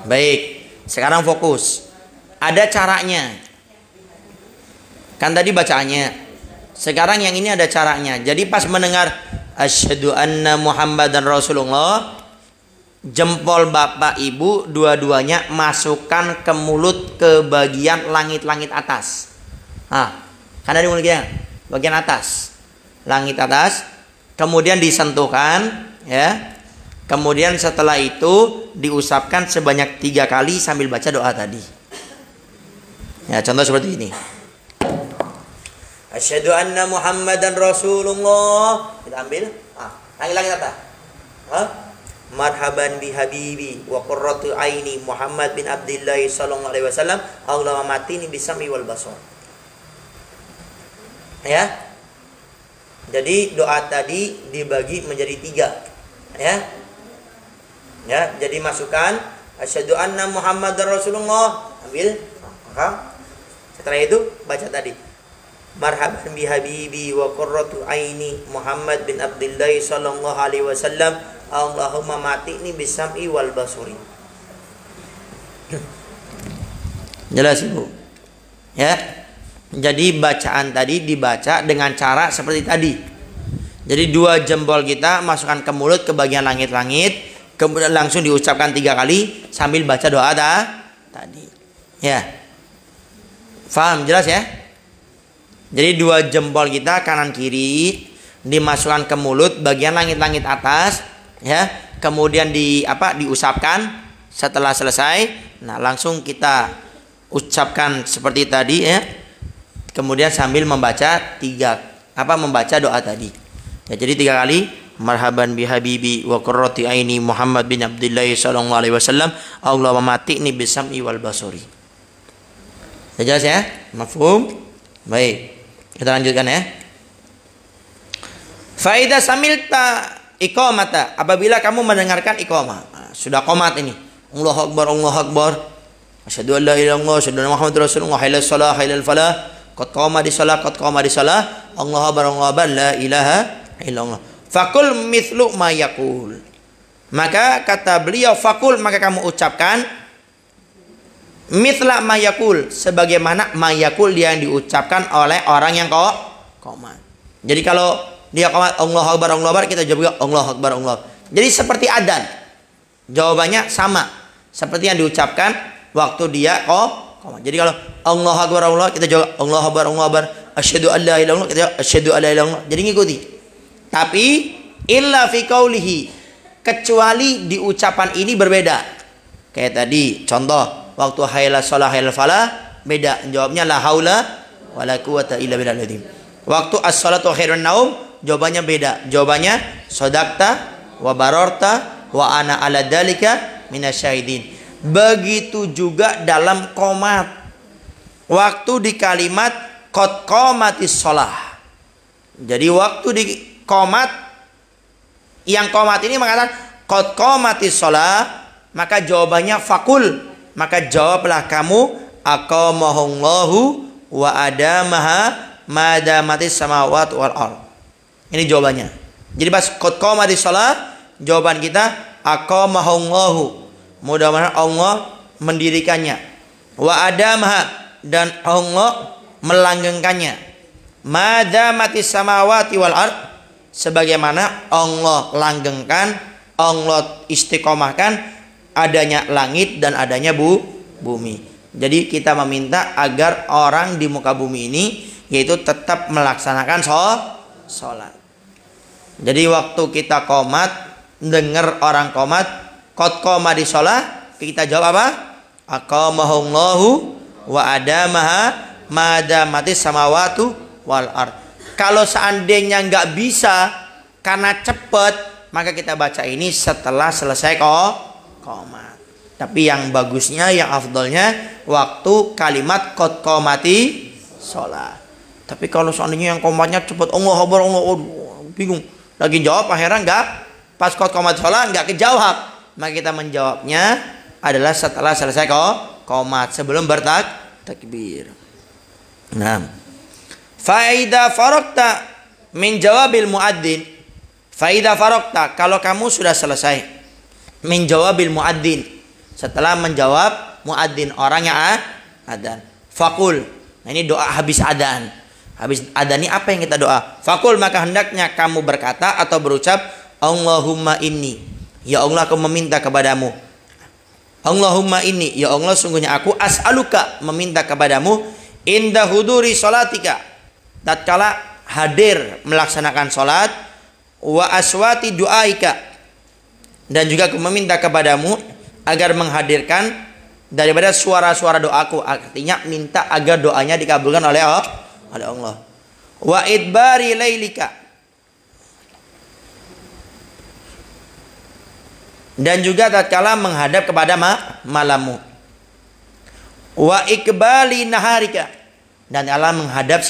Baik, sekarang fokus. Ada caranya. Kan tadi bacaannya. Sekarang yang ini ada caranya. Jadi pas mendengar asyhadu anna Muhammadan Rasulullah, jempol bapak ibu dua-duanya masukkan ke mulut ke bagian langit-langit atas. Kan ada bagian atas. Langit atas. Kemudian disentuhkan, ya. Kemudian setelah itu diusapkan sebanyak 3 kali sambil baca doa tadi. Ya, contoh seperti ini. Asyhadu anna Muhammadan Rasulullah. Kita ambil. Langit-langit atas. Marhaban bi habibi wa qurratu aini Muhammad bin Abdullah sallallahu alaihi wasallam. Allahumma matini bisam'i wal basar. Ya. Jadi doa tadi dibagi menjadi 3. Ya. Ya, jadi masukkan asyhadu anna Muhammadar Rasulullah, ambil. Setelah itu baca tadi. Marhaban bi habibi wa qurratu aini Muhammad bin Abdullah sallallahu alaihi wasallam. Allahumma matini bisam'i wal basuri. Jelas Ibu? Ya. Jadi bacaan tadi dibaca dengan cara seperti tadi. Jadi 2 jempol kita masukkan ke mulut ke bagian langit-langit, kemudian langsung diucapkan 3 kali sambil baca doa tadi. Ya. Faham? Jelas ya? Jadi 2 jempol kita kanan kiri dimasukkan ke mulut bagian langit-langit atas, ya. Kemudian diusapkan. Setelah selesai, nah langsung kita ucapkan seperti tadi, ya. Kemudian sambil membaca membaca doa tadi. Ya, jadi 3 kali. Marhaban bi habibi wa qurrati aini Muhammad bin Abdullah sallallahu alaihi wasallam. Allahumma matini bisam'i wal basuri. Ya, jelas ya? Mafhum? Baik. Kita lanjutkan ya. Faida samilta iqamata, apabila kamu mendengarkan iqamah. Sudah qomat ini. Allahu akbar, Allahu akbar. Asyhadu an la ilaha illallah, asyhadu anna Muhammadar Rasulullah, hayya shalah, hayya falah. Qad qamati shalah, qad qamati shalah. Allahu akbar, Allahu akbar, la ilaha illallah. Fakul mithlu ma yaqul. Maka kata beliau, fakul, maka kamu ucapkan mithla ma yaqul, sebagaimana ma yaqul yang diucapkan oleh orang yang qomat. Jadi kalau dia qomat Allahu Akbar, kita jawab juga Allahu Akbar, Allah. Jadi seperti adzan. Jawabannya sama seperti yang diucapkan waktu dia qomat. Jadi kalau Allahu Akbar, Allah, kita jawab Allahu Akbar, Allah. Asyhadu an la ilaha illallah, kita jawab asyhadu an la ilaha illallah. Jadi ngikuti. Tapi illa fi qaulihi, kecuali di ucapan ini berbeda. Kayak tadi contoh waktu hayla shalah hayla falah beda, jawabnya la haula wala quwata illa billahil azim. Waktu as-salatu khairun naum jawabannya beda, jawabannya shadaqta wa bararta wa ana ala dzalika minasyahidin. Begitu juga dalam qomat, waktu di kalimat qad qamatis shalah. Jadi waktu di qomat, yang qomat ini mengatakan qad qamatis shalah, maka jawabannya fakul, maka jawablah kamu aqamahullahu wa adamaha madamatis samawati wal ard. Ini jawabannya. Jadi pas qad qamatis shalah, jawaban kita aqamahullahu, mudah-mudahan Allah mendirikannya, wa adamaha, dan Allah melanggengkannya, madamatis samawati wal ard, sebagaimana Allah langgengkan, Allah istiqomahkan adanya langit dan adanya bumi. Jadi kita meminta agar orang di muka bumi ini yaitu tetap melaksanakan sholat. Jadi waktu kita qomat, dengar orang qomat qad qamati shalah, kita jawab apa? Aqamahullahu wa adamaha madamatis samawati wal ard. Kalau seandainya nggak bisa karena cepat, maka kita baca ini setelah selesai qomat. Tapi yang bagusnya, yang afdolnya waktu kalimat qad qamati shalah. Tapi kalau seandainya yang qomatnya cepat, Allahu Akbar, Allah, bingung lagi jawab, akhirnya nggak pas qad qamati shalah nggak kejawab, maka kita menjawabnya adalah setelah selesai qomat, sebelum bertakbir. Nah, faida farokta min jawabil muadzin. Faida farokta, kalau kamu sudah selesai min jawabil muadzin, setelah menjawab muadzin, orang yang adzan, fakul. Nah, ini doa habis adzan. Habis adzan ini apa yang kita doa? Fakul, maka hendaknya kamu berkata atau berucap Allahumma inni, ya Allah aku meminta kepadamu. Allahumma inni, ya Allah sungguhnya aku as'aluka, meminta kepadamu, inda huduri sholatika, tatkala hadir melaksanakan sholat, wa aswati du'aika, dan juga aku meminta kepadamu agar menghadirkan daripada suara-suara doaku, artinya minta agar doanya dikabulkan oleh Allah. Wa idbari lailika, dan juga tatkala menghadap kepada malammu. Wa ikbali naharika, dan Allah menghadap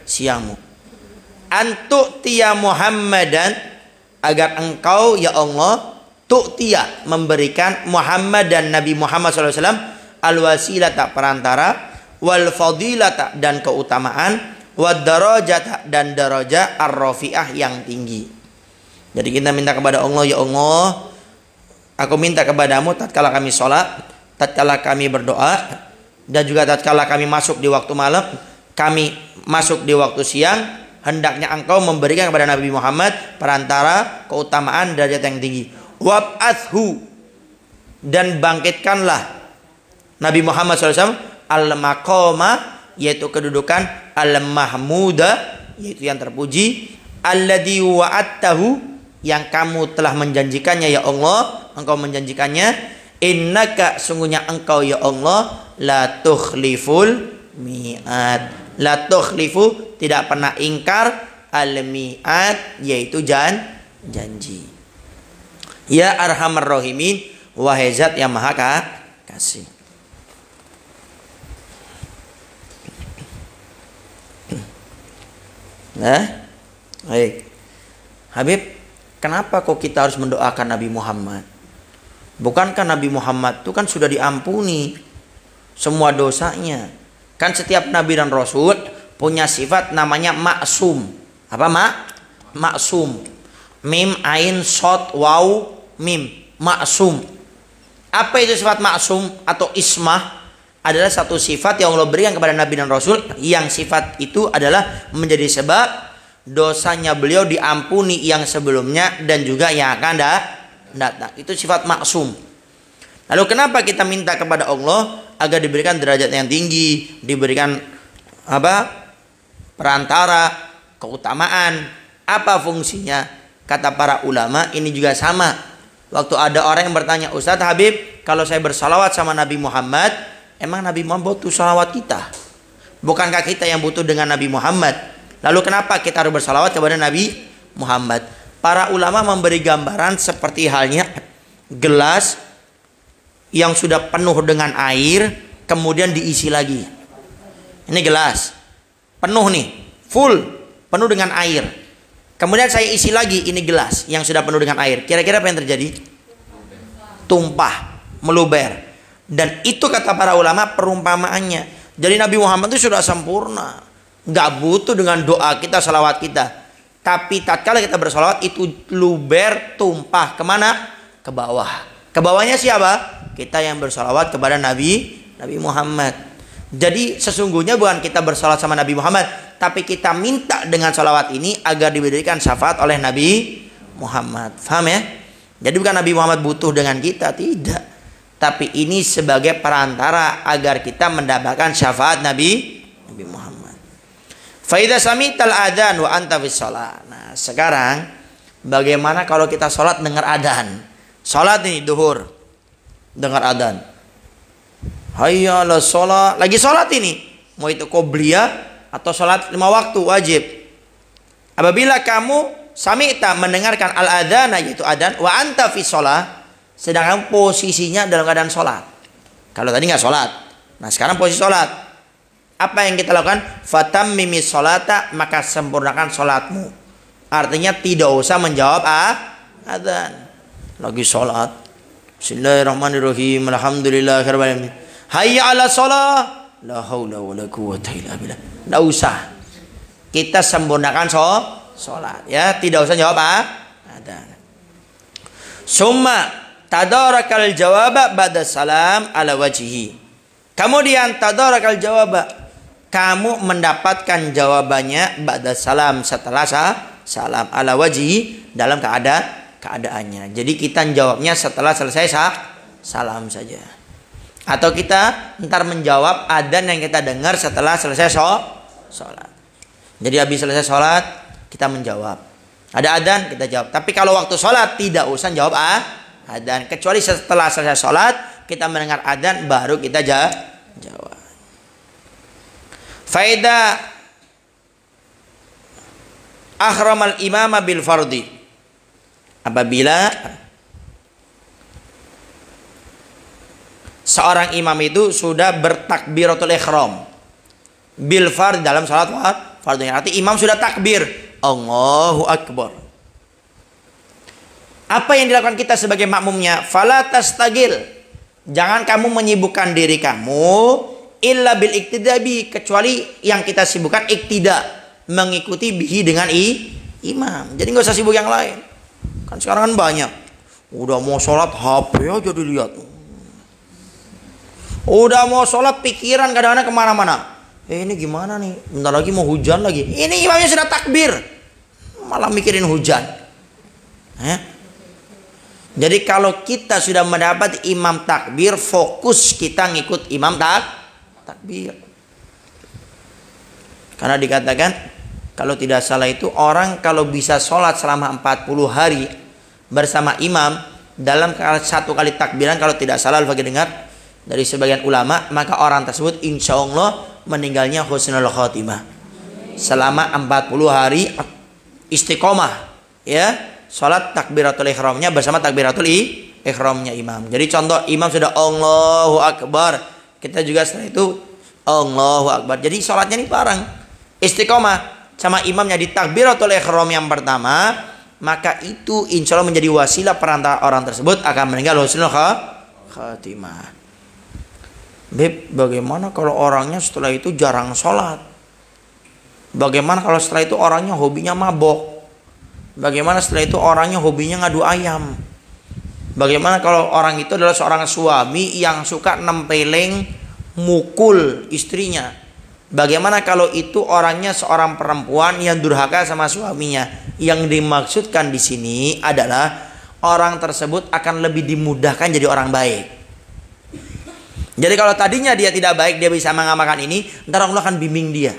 siangmu. Antu'tiya Muhammadan, agar engkau ya Allah tu'tiya, memberikan Muhammad dan Nabi Muhammad SAW al-wasilata, perantara, wal fadilata, dan keutamaan, wad darajata, dan daraja ar-rafi'ah, yang tinggi. Jadi kita minta kepada Allah, ya Allah aku minta kepadamu tatkala kami sholat, tatkala kami berdoa, dan juga tatkala kami masuk di waktu malam, kami masuk di waktu siang, hendaknya engkau memberikan kepada Nabi Muhammad perantara, keutamaan, derajat yang tinggi. Wab'athu, dan bangkitkanlah Nabi Muhammad SAW al-maqama, yaitu kedudukan, al-mahmuda, yaitu yang terpuji, alladhi wa'attahu, yang kamu telah menjanjikannya ya Allah, engkau menjanjikannya, innaka, sungguhnya engkau ya Allah, la tukhliful mi'ad, la tukhlifu, tidak pernah ingkar, al-mi'ad, yaitu janji. Ya arhamar rahimin, wahai zat yang maha kasih. Nah, baik. Habib, kenapa kok kita harus mendoakan Nabi Muhammad? Bukankah Nabi Muhammad itu kan sudah diampuni semua dosanya? Kan setiap Nabi dan Rasul punya sifat namanya maksum. Apa maksum? Mim, ain, shod, waw, mim. Maksum. Apa itu sifat maksum atau ismah? Adalah satu sifat yang Allah berikan kepada Nabi dan Rasul, yang sifat itu adalah menjadi sebab dosanya beliau diampuni yang sebelumnya dan juga yang akan datang. Itu sifat maksum. Lalu kenapa kita minta kepada Allah agar diberikan derajat yang tinggi, diberikan perantara, keutamaan? Apa fungsinya? Kata para ulama ini juga sama. Waktu ada orang yang bertanya, Ustadz Habib, kalau saya bersalawat sama Nabi Muhammad, emang Nabi Muhammad butuh salawat kita? Bukankah kita yang butuh dengan Nabi Muhammad? Lalu kenapa kita harus bersalawat kepada Nabi Muhammad? Para ulama memberi gambaran seperti halnya gelas yang sudah penuh dengan air, kemudian diisi lagi. Ini gelas penuh nih, full, penuh dengan air. Kemudian saya isi lagi ini gelas yang sudah penuh dengan air. Kira-kira apa yang terjadi? Tumpah, meluber. Dan itu kata para ulama perumpamaannya. Jadi Nabi Muhammad itu sudah sempurna, nggak butuh dengan doa kita, salawat kita. Tapi tatkala kita bersalawat itu luber, tumpah kemana? Ke bawah. Ke bawahnya siapa? Kita yang bersalawat kepada Nabi Muhammad. Jadi sesungguhnya bukan kita bersalawat sama Nabi Muhammad, tapi kita minta dengan salawat ini agar diberikan syafaat oleh Nabi Muhammad. Faham ya? Jadi bukan Nabi Muhammad butuh dengan kita, tidak. Tapi ini sebagai perantara agar kita mendapatkan syafaat Nabi Muhammad. Fa idza sami'tal adzan wa anta fis shalah. Nah, sekarang bagaimana kalau kita sholat dengar adzan? Sholat ini duhur, dengar adzan. Hayya 'alas shalah, lagi sholat ini. Mau itu qobliyah atau sholat 5 waktu wajib. Apabila kamu sami'ta mendengarkan al-adzan, yaitu adzan, wa anta fis shalah, sedangkan posisinya dalam keadaan sholat. Kalau tadi nggak sholat, nah sekarang posisi sholat. Apa yang kita lakukan? Fatammimi sholata, maka sempurnakan sholatmu. Artinya tidak usah menjawab adzan. Lagi sholat, Bismillahirrahmanirrahim, alhamdulillahirabbil alamin, hayya 'alas shalah, la haula wala quwwata illa billah. Nggak usah. Kita sempurnakan sholat, ya, tidak usah jawab adzan. Summa tadarakal jawaba ba'da salam ala wajhihi. Kemudian tadarakal jawaba, kamu mendapatkan jawabannya ba'da salam, setelah salam, ala wajhihi, dalam keadaannya. Jadi kita jawabnya setelah selesai salam saja. Atau kita ntar menjawab adzan yang kita dengar setelah selesai sholat. Jadi habis selesai sholat kita menjawab. Ada adzan kita jawab. Tapi kalau waktu sholat tidak usah jawab adzan. Kecuali setelah selesai sholat kita mendengar adzan baru kita jawab. Faida akhramal imama bil fardi. Apabila seorang imam itu sudah bertakbiratul ihram bil fard dalam salat fardhu, arti imam sudah takbir Allahu akbar. Apa yang dilakukan kita sebagai makmumnya? Fala tastagil, jangan kamu menyibukkan diri kamu illa bil iktidabi, kecuali yang kita sibukkan iktida, mengikuti bihi dengan imam. Jadi nggak usah sibuk yang lain. Kan sekarang kan banyak, udah mau sholat HP aja dilihat, udah mau sholat pikiran kadang-kadang kemana-mana. Ini gimana nih? Bentar lagi mau hujan lagi. Ini imamnya sudah takbir, malah mikirin hujan. Jadi kalau kita sudah mendapat imam takbir, fokus kita ngikut imam takbir. Karena dikatakan kalau tidak salah itu orang kalau bisa sholat selama 40 hari bersama imam dalam satu kali takbiran, kalau tidak salah bagi dengar dari sebagian ulama, maka orang tersebut insya Allah meninggalnya husnul khotimah selama 40 hari istiqomah, ya, sholat takbiratul ihramnya bersama takbiratul ihramnya imam. Jadi contoh imam sudah Allahu akbar, kita juga setelah itu Allahu akbar. Jadi sholatnya ini bareng istiqomah sama imamnya di takbiratul ihram yang pertama, maka itu insya Allah menjadi wasilah perantara orang tersebut akan meninggal husnul khatimah. Beb, bagaimana kalau orangnya setelah itu jarang sholat? Bagaimana kalau setelah itu orangnya hobinya mabok? Bagaimana setelah itu orangnya hobinya ngadu ayam? Bagaimana kalau orang itu adalah seorang suami yang suka nempeleng mukul istrinya? Bagaimana kalau itu orangnya seorang perempuan yang durhaka sama suaminya? Yang dimaksudkan di sini adalah orang tersebut akan lebih dimudahkan jadi orang baik. Jadi kalau tadinya dia tidak baik, dia bisa mengamalkan ini, ntar Allah akan bimbing dia.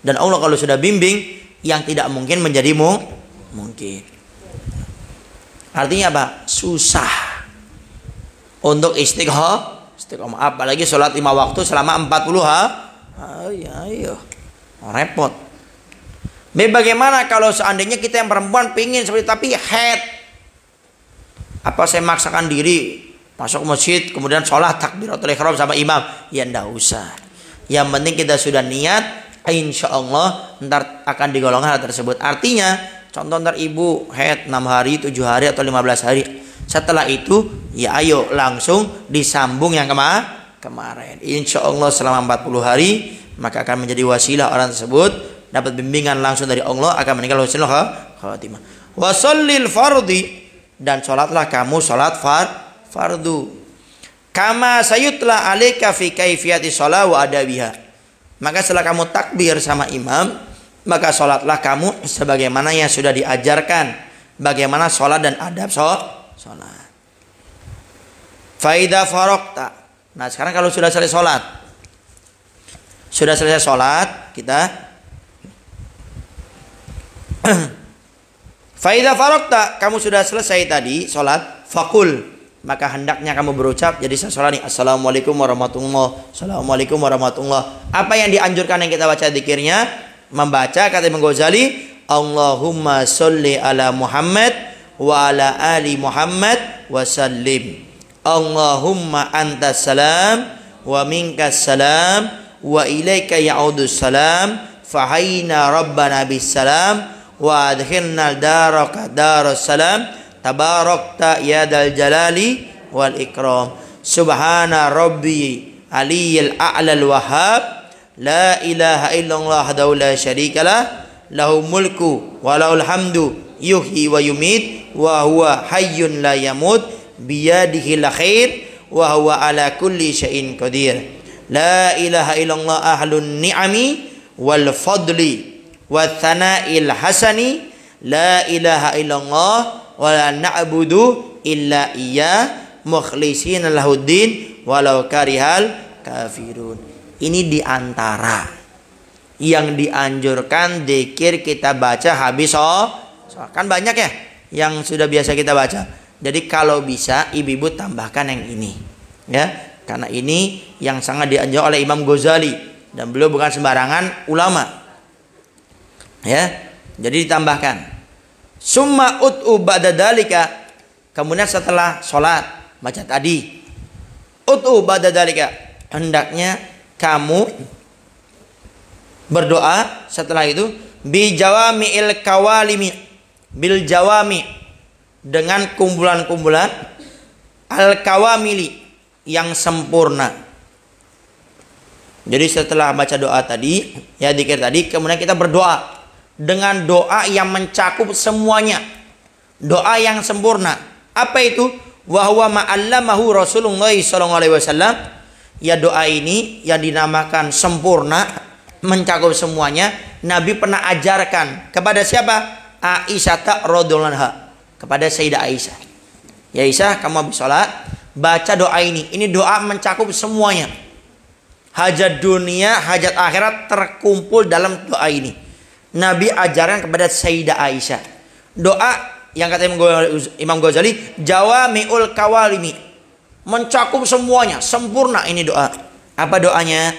Dan Allah kalau sudah bimbing, yang tidak mungkin menjadi mungkin. Artinya apa? Susah untuk istiqomah. Apalagi sholat 5 waktu selama 40 hari. Ayo, repot. Bagaimana kalau seandainya kita yang perempuan pingin seperti tapi head? Apa saya maksakan diri masuk masjid kemudian sholat takbiratul ihram sama imam? Ya ndak usah. Yang penting kita sudah niat, insya Allah ntar akan digolongkan hal tersebut. Artinya contoh ntar ibu head 6 hari, 7 hari atau 15 hari. Setelah itu ya ayo langsung disambung yang kemarin. Insya Allah selama 40 hari maka akan menjadi wasilah orang tersebut dapat bimbingan langsung dari Allah, akan meninggal husnul khatimah. Wasallil fardhi, dan sholatlah kamu sholat fardu. Kama sayutla alaika fi kaifiyati sholat wa adabiha. Maka setelah kamu takbir sama imam, maka sholatlah kamu sebagaimana yang sudah diajarkan bagaimana sholat dan adab sholat. Faida farokta. Nah sekarang kalau sudah selesai sholat, kita faida farokta, kamu sudah selesai tadi sholat, fakul, maka hendaknya kamu berucap. Jadi saya sholat nih, assalamualaikum warahmatullah, assalamualaikum warahmatullah. Apa yang dianjurkan yang kita baca dzikirnya? Membaca kata Imam Ghazali, Allahumma sholli ala Muhammad wa ala ali Muhammad wa sallim. Allahumma antas salam wa minkas salam wa ilaika ya'udus salam fahayna rabbana bis salam wa adkhilna daraka daras salam tabarakta ya dal jalali wal ikram. Subhana rabbi aliyil a'lal wahhab la ilaha illallah wahdahu la syarikalah lahu mulku wa lahul hamdu yuhyi wa yumit wa huwa hayyun la yamut biyadihil khair wa huwa ala kulli syai'in qadir. La ilaha illallah ahlun ni'ami wal fadli wat thana'il hasani. La ilaha illallah wa la na'budu illa iyyah mukhlishina lahuddin walau karihal kafirun. Ini diantara yang dianjurkan zikir kita baca habis kan banyak ya yang sudah biasa kita baca. Jadi kalau bisa ibu-ibu tambahkan yang ini, ya, karena ini yang sangat dianjurkan oleh Imam Ghazali dan beliau bukan sembarangan ulama, ya. Jadi ditambahkan. Summa ut'u ba'da dalika, kemudian setelah sholat baca tadi, ut'u ba'da dalika, hendaknya kamu berdoa setelah itu bi jawami'il kawalimi, bil jawami, dengan kumpulan-kumpulan al-kawamili yang sempurna. Jadi setelah baca doa tadi, ya dzikir tadi, kemudian kita berdoa dengan doa yang mencakup semuanya, doa yang sempurna. Apa itu? Wa huwa ma'allamahu Rasulullah sallallahu alaihi wasallam. Ya doa ini yang dinamakan sempurna, mencakup semuanya, Nabi pernah ajarkan kepada siapa? Aisyah radhiyallahu anha, kepada Sayyidah Aisyah. Ya Aisyah, kamu habis sholat baca doa ini. Ini doa mencakup semuanya. Hajat dunia, hajat akhirat terkumpul dalam doa ini. Nabi ajarkan kepada Sayyidah Aisyah. Doa yang kata Imam Ghazali, jawami'ul kawalimi, mencakup semuanya, sempurna ini doa. Apa doanya?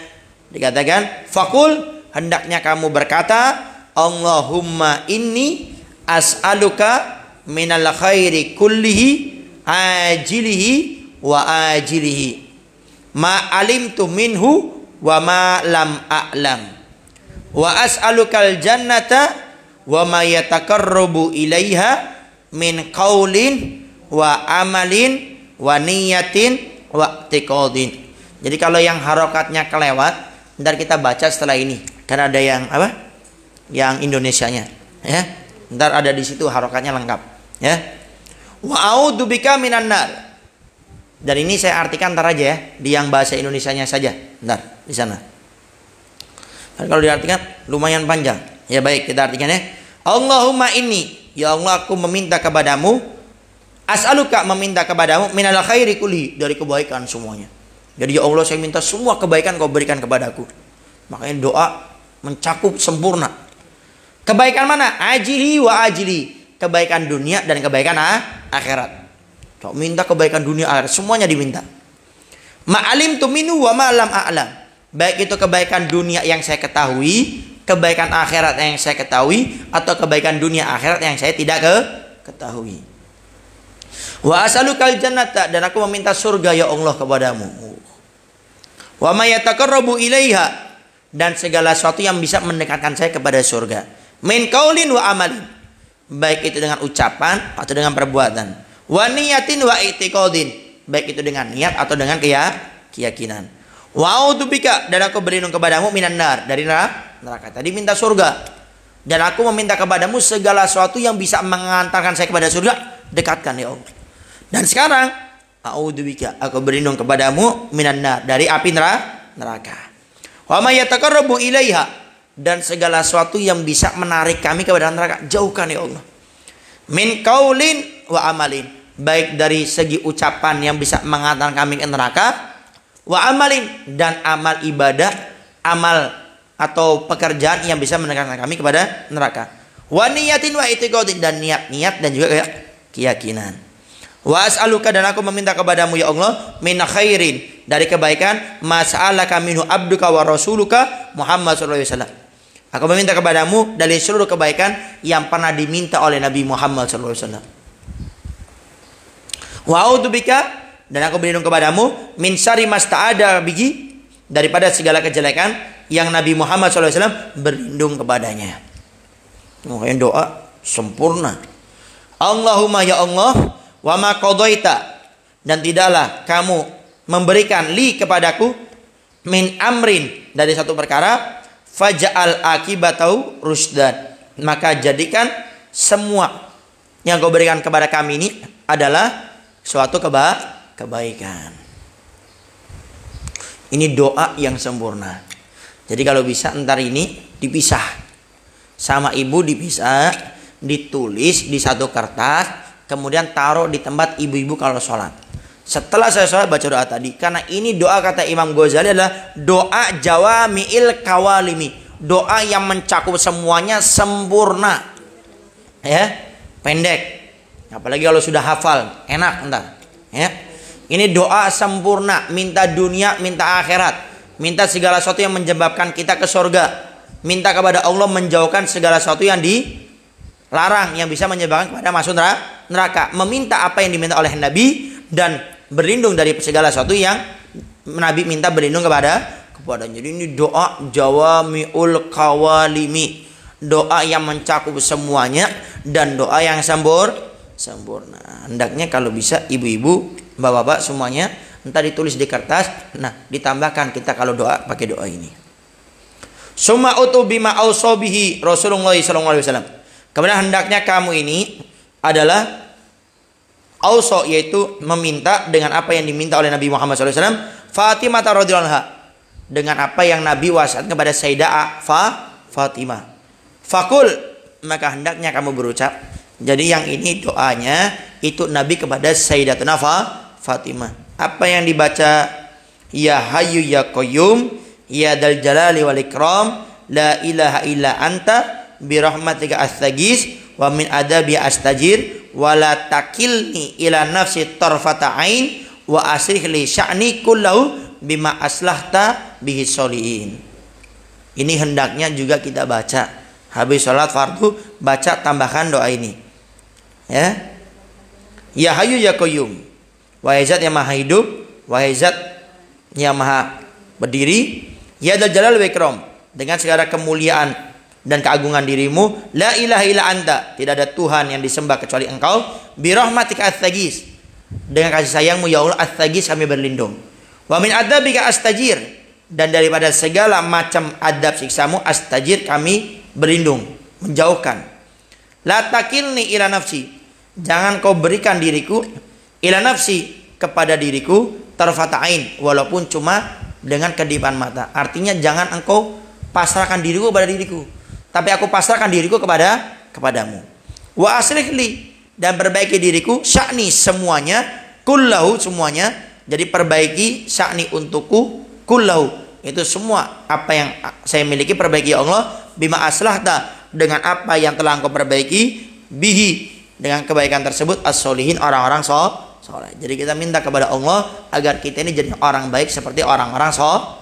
Dikatakan, fakul, hendaknya kamu berkata, Allahumma inni as'aluka minal khairi kullihi ajilihi wa ajilihi ma alimtu minhu wa ma lam a'lam wa as'alukal jannata wa ma yatakarrabu ilaiha min qaulin wa amalin wa niyatin wa i'tiqadin. Jadi kalau yang harokatnya kelewat, ntar kita baca setelah ini. Karena ada yang apa? Yang Indonesianya, ya. Ntar ada di situ harokatnya lengkap. Ya, wa a'udzubika minan nar. Dan ini saya artikan ntar aja ya, di yang bahasa Indonesianya saja. Ntar di sana. Kalau diartikan lumayan panjang. Ya baik, kita artikan ya. Allahumma inni, ya Allah aku meminta kepadamu, as'aluka meminta kepadamu minal khairi kulli, dari kebaikan semuanya. Jadi ya Allah saya minta semua kebaikan kau berikan kepadaku. Makanya doa mencakup sempurna. Kebaikan mana? Ajili wa ajili. Kebaikan dunia dan kebaikan akhirat. Kau minta kebaikan dunia akhirat, semuanya diminta. Ma'alim tu minu wa ma'lam a'lam. Baik itu kebaikan dunia yang saya ketahui, kebaikan akhirat yang saya ketahui, atau kebaikan dunia akhirat yang saya tidak ketahui. Wa as'alukal jannata, dan aku meminta surga ya Allah kepadamu. Wa ma yataqarrabu ilaiha, dan segala sesuatu yang bisa mendekatkan saya kepada surga. Min qaulin wa amalin, baik itu dengan ucapan atau dengan perbuatan. Wa niyatin wa i'tiqadin, baik itu dengan niat atau dengan keyakinan. Wa a'udzubika, dan aku berlindung kepadamu minan nar, dari neraka. Tadi minta surga, dan aku meminta kepadamu segala sesuatu yang bisa mengantarkan saya kepada surga, dekatkan ya Allah. Dan sekarang a'udzubika, aku berlindung kepadamu minan nar, dari api neraka. Wa may yataqarrabu ilaiha, dan segala sesuatu yang bisa menarik kami kepada neraka, jauhkan ya Allah. Min qaulin wa amalin, baik dari segi ucapan yang bisa mengantarkan kami ke neraka, wa amalin, dan amal ibadah, amal atau pekerjaan yang bisa mendekatkan kami kepada neraka. Wa niyatin wa i'tiqadin, dan niat-niat dan juga keyakinan. Wa as'aluka, dan aku meminta kepadamu ya Allah min khairin, dari kebaikan mas'alaka minhu abduka wa rasuluka Muhammad sallallahu alaihi wasallam. Aku meminta kepadamu dari seluruh kebaikan yang pernah diminta oleh Nabi Muhammad sallallahu alaihi wasallam. Wa a'udzubika, dan aku berlindung kepadamu min syarri masta'ada bihi, daripada segala kejelekan yang Nabi Muhammad sallallahu alaihi wasallam berlindung kepadanya. Makanya doa sempurna. Allahumma ya Allah, wa ma qadaita, dan tidaklah kamu memberikan li kepadaku min amrin, dari satu perkara, faj'al akibatau rusdan, maka jadikan semua yang kau berikan kepada kami ini adalah suatu kebaikan. Ini doa yang sempurna. Jadi kalau bisa ntar ini dipisah sama ibu, dipisah, ditulis di satu kertas, kemudian taruh di tempat ibu-ibu kalau sholat. Setelah saya sholat baca doa tadi, karena ini doa kata Imam Ghazali adalah doa jawami'il kawalimi, doa yang mencakup semuanya sempurna, ya, pendek. Apalagi kalau sudah hafal, enak ntar, ya. Ini doa sempurna, minta dunia, minta akhirat, minta segala sesuatu yang menyebabkan kita ke surga, minta kepada Allah menjauhkan segala sesuatu yang dilarang yang bisa menyebabkan kepada masuk neraka, meminta apa yang diminta oleh Nabi, dan berlindung dari segala sesuatu yang Nabi minta berlindung kepadanya. Jadi ini doa jawami'ul kawalimi, doa yang mencakup semuanya dan doa yang sempurna. Hendaknya kalau bisa ibu-ibu, bapak-bapak semuanya entar ditulis di kertas. Nah, ditambahkan kita kalau doa pakai doa ini. Summa utu bima ausobihi Rasulullah sallallahu alaihi wasallam. Kemudian hendaknya kamu ini adalah auso, yaitu meminta dengan apa yang diminta oleh Nabi Muhammad SAW. Fatimah radhiyallahu anha, dengan apa yang Nabi wasiatkan kepada Sayyidah Fatimah. Fakul, maka hendaknya kamu berucap. Jadi yang ini doanya itu Nabi kepada Sayyidatuna Fatimah. Apa yang dibaca? Ya Hayyu ya Qayyum, ya Dzal Jalali wal Ikram, la ilaha illa anta birahmatika astaghis wa min adabi astajir wala takilni ila nafsi tarfata ain wa asrih li sya'ni kullahu bima aslahta bihi sholihin. Ini hendaknya juga kita baca habis sholat fardu, baca tambahkan doa ini, ya. Ya Hayyu ya Qayyum, wahai zat yang maha hidup, wahai zat yang maha berdiri, ya Dzal Jalal wal Ikram, dengan segala kemuliaan dan keagungan dirimu, la ilaha illa anta, tidak ada Tuhan yang disembah kecuali engkau, birahmatika astaghis, dengan kasih sayangmu ya Allah astaghis kami berlindung, wa min adabika astajir, dan daripada segala macam adab siksamu astajir kami berlindung, menjauhkan. La takilni ila nafsi, jangan kau berikan diriku, ila nafsi, kepada diriku, tarfata ain, walaupun cuma dengan kedipan mata. Artinya jangan engkau pasrahkan diriku kepada diriku, tapi aku pasrahkan diriku kepadamu. Wa aslih li, dan perbaiki diriku, sya'ni semuanya, kullahu semuanya. Jadi perbaiki sya'ni untukku, kullahu itu semua apa yang saya miliki perbaiki ya Allah, bima aslahta dengan apa yang telah engkau perbaiki, bihi dengan kebaikan tersebut, as-solihin orang-orang soleh. Jadi kita minta kepada Allah agar kita ini jadi orang baik seperti orang-orang soleh.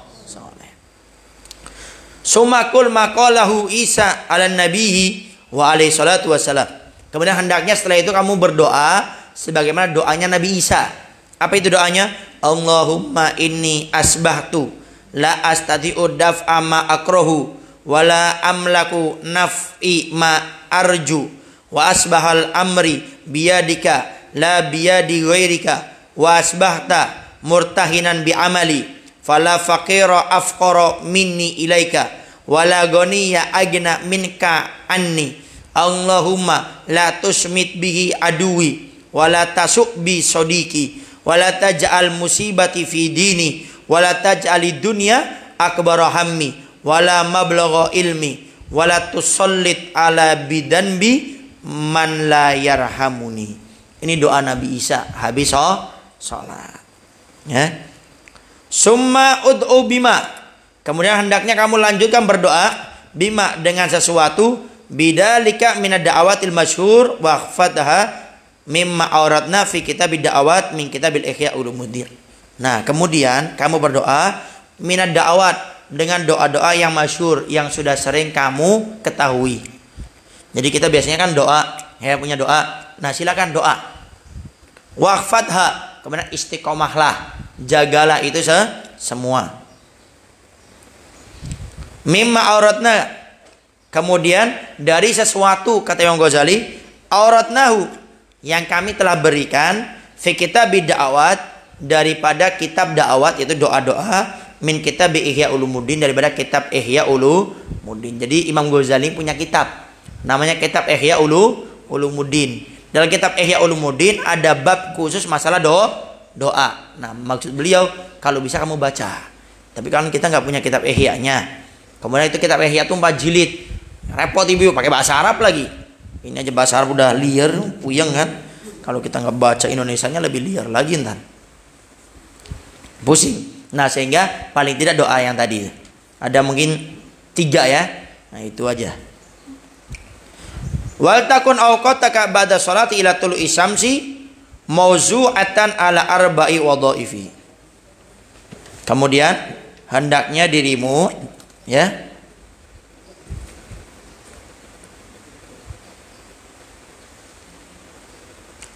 Sumakul maqalahu Isa ala nabihi wa alaihi salatu wassalam. Kemudian hendaknya setelah itu kamu berdoa sebagaimana doanya Nabi Isa. Apa itu doanya? Allahumma inni asbahtu la astati'u daf'a ma akrahu wala amlaku naf'i ma arju wa asbahal amri biyadika la biyadi ghairika wa asbahta murtahinan bi amali fala faqira afqara minni ilaika wala ghaniya agna minka anni. Allahumma la tusmit bihi aduwi wala tasuk bi sodiki wala taj'al musibati fi dini wala taj'alid dunya akbara hammi wala mablagha ilmi wala tusallit ala bidanbi man la yarhamuni. Ini doa Nabi Isa habis sholat. Ya. Summa ud'u bima. Kemudian hendaknya kamu lanjutkan berdoa bima dengan sesuatu bidzalika minad da'awatil masyhur wa khafataha mimma auratna fi kitabid da'awat min kitabil ihya ulumuddin. Nah, kemudian kamu berdoa minad da'awat dengan doa-doa yang masyhur yang sudah sering kamu ketahui. Jadi kita biasanya kan doa, ya punya doa. Nah, silakan doa. Waqfatha, kemudian istiqomahlah, jagalah itu semua. Mimma auratna, kemudian dari sesuatu, kata Imam Ghazali, auratnahu, yang kami telah berikan fi kitabid da'awat, daripada kitab da'awat, yaitu doa-doa, min kitab Ihya Ulumuddin, daripada kitab Ihya Ulumuddin. Jadi Imam Ghazali punya kitab namanya kitab Ihya Ulumuddin. Dalam kitab Ihya Ulumuddin ada bab khusus masalah doa. Nah, maksud beliau kalau bisa kamu baca. Tapi kan kita nggak punya kitab Ihya-nya. Kemudian itu kitab Ihya itu 4 jilid. Repot ibu pakai bahasa Arab lagi. Ini aja bahasa Arab udah liar, puyeng kan. Kalau kita nggak baca Indonesianya lebih liar lagi ntar. Pusing. Nah, sehingga paling tidak doa yang tadi. Ada mungkin 3 ya. Nah, itu aja. Wal takun awqataka ba'da sholati ila tulu'i syamsi mawzu'atan ala arba'i wadhaifi. Kemudian hendaknya dirimu ya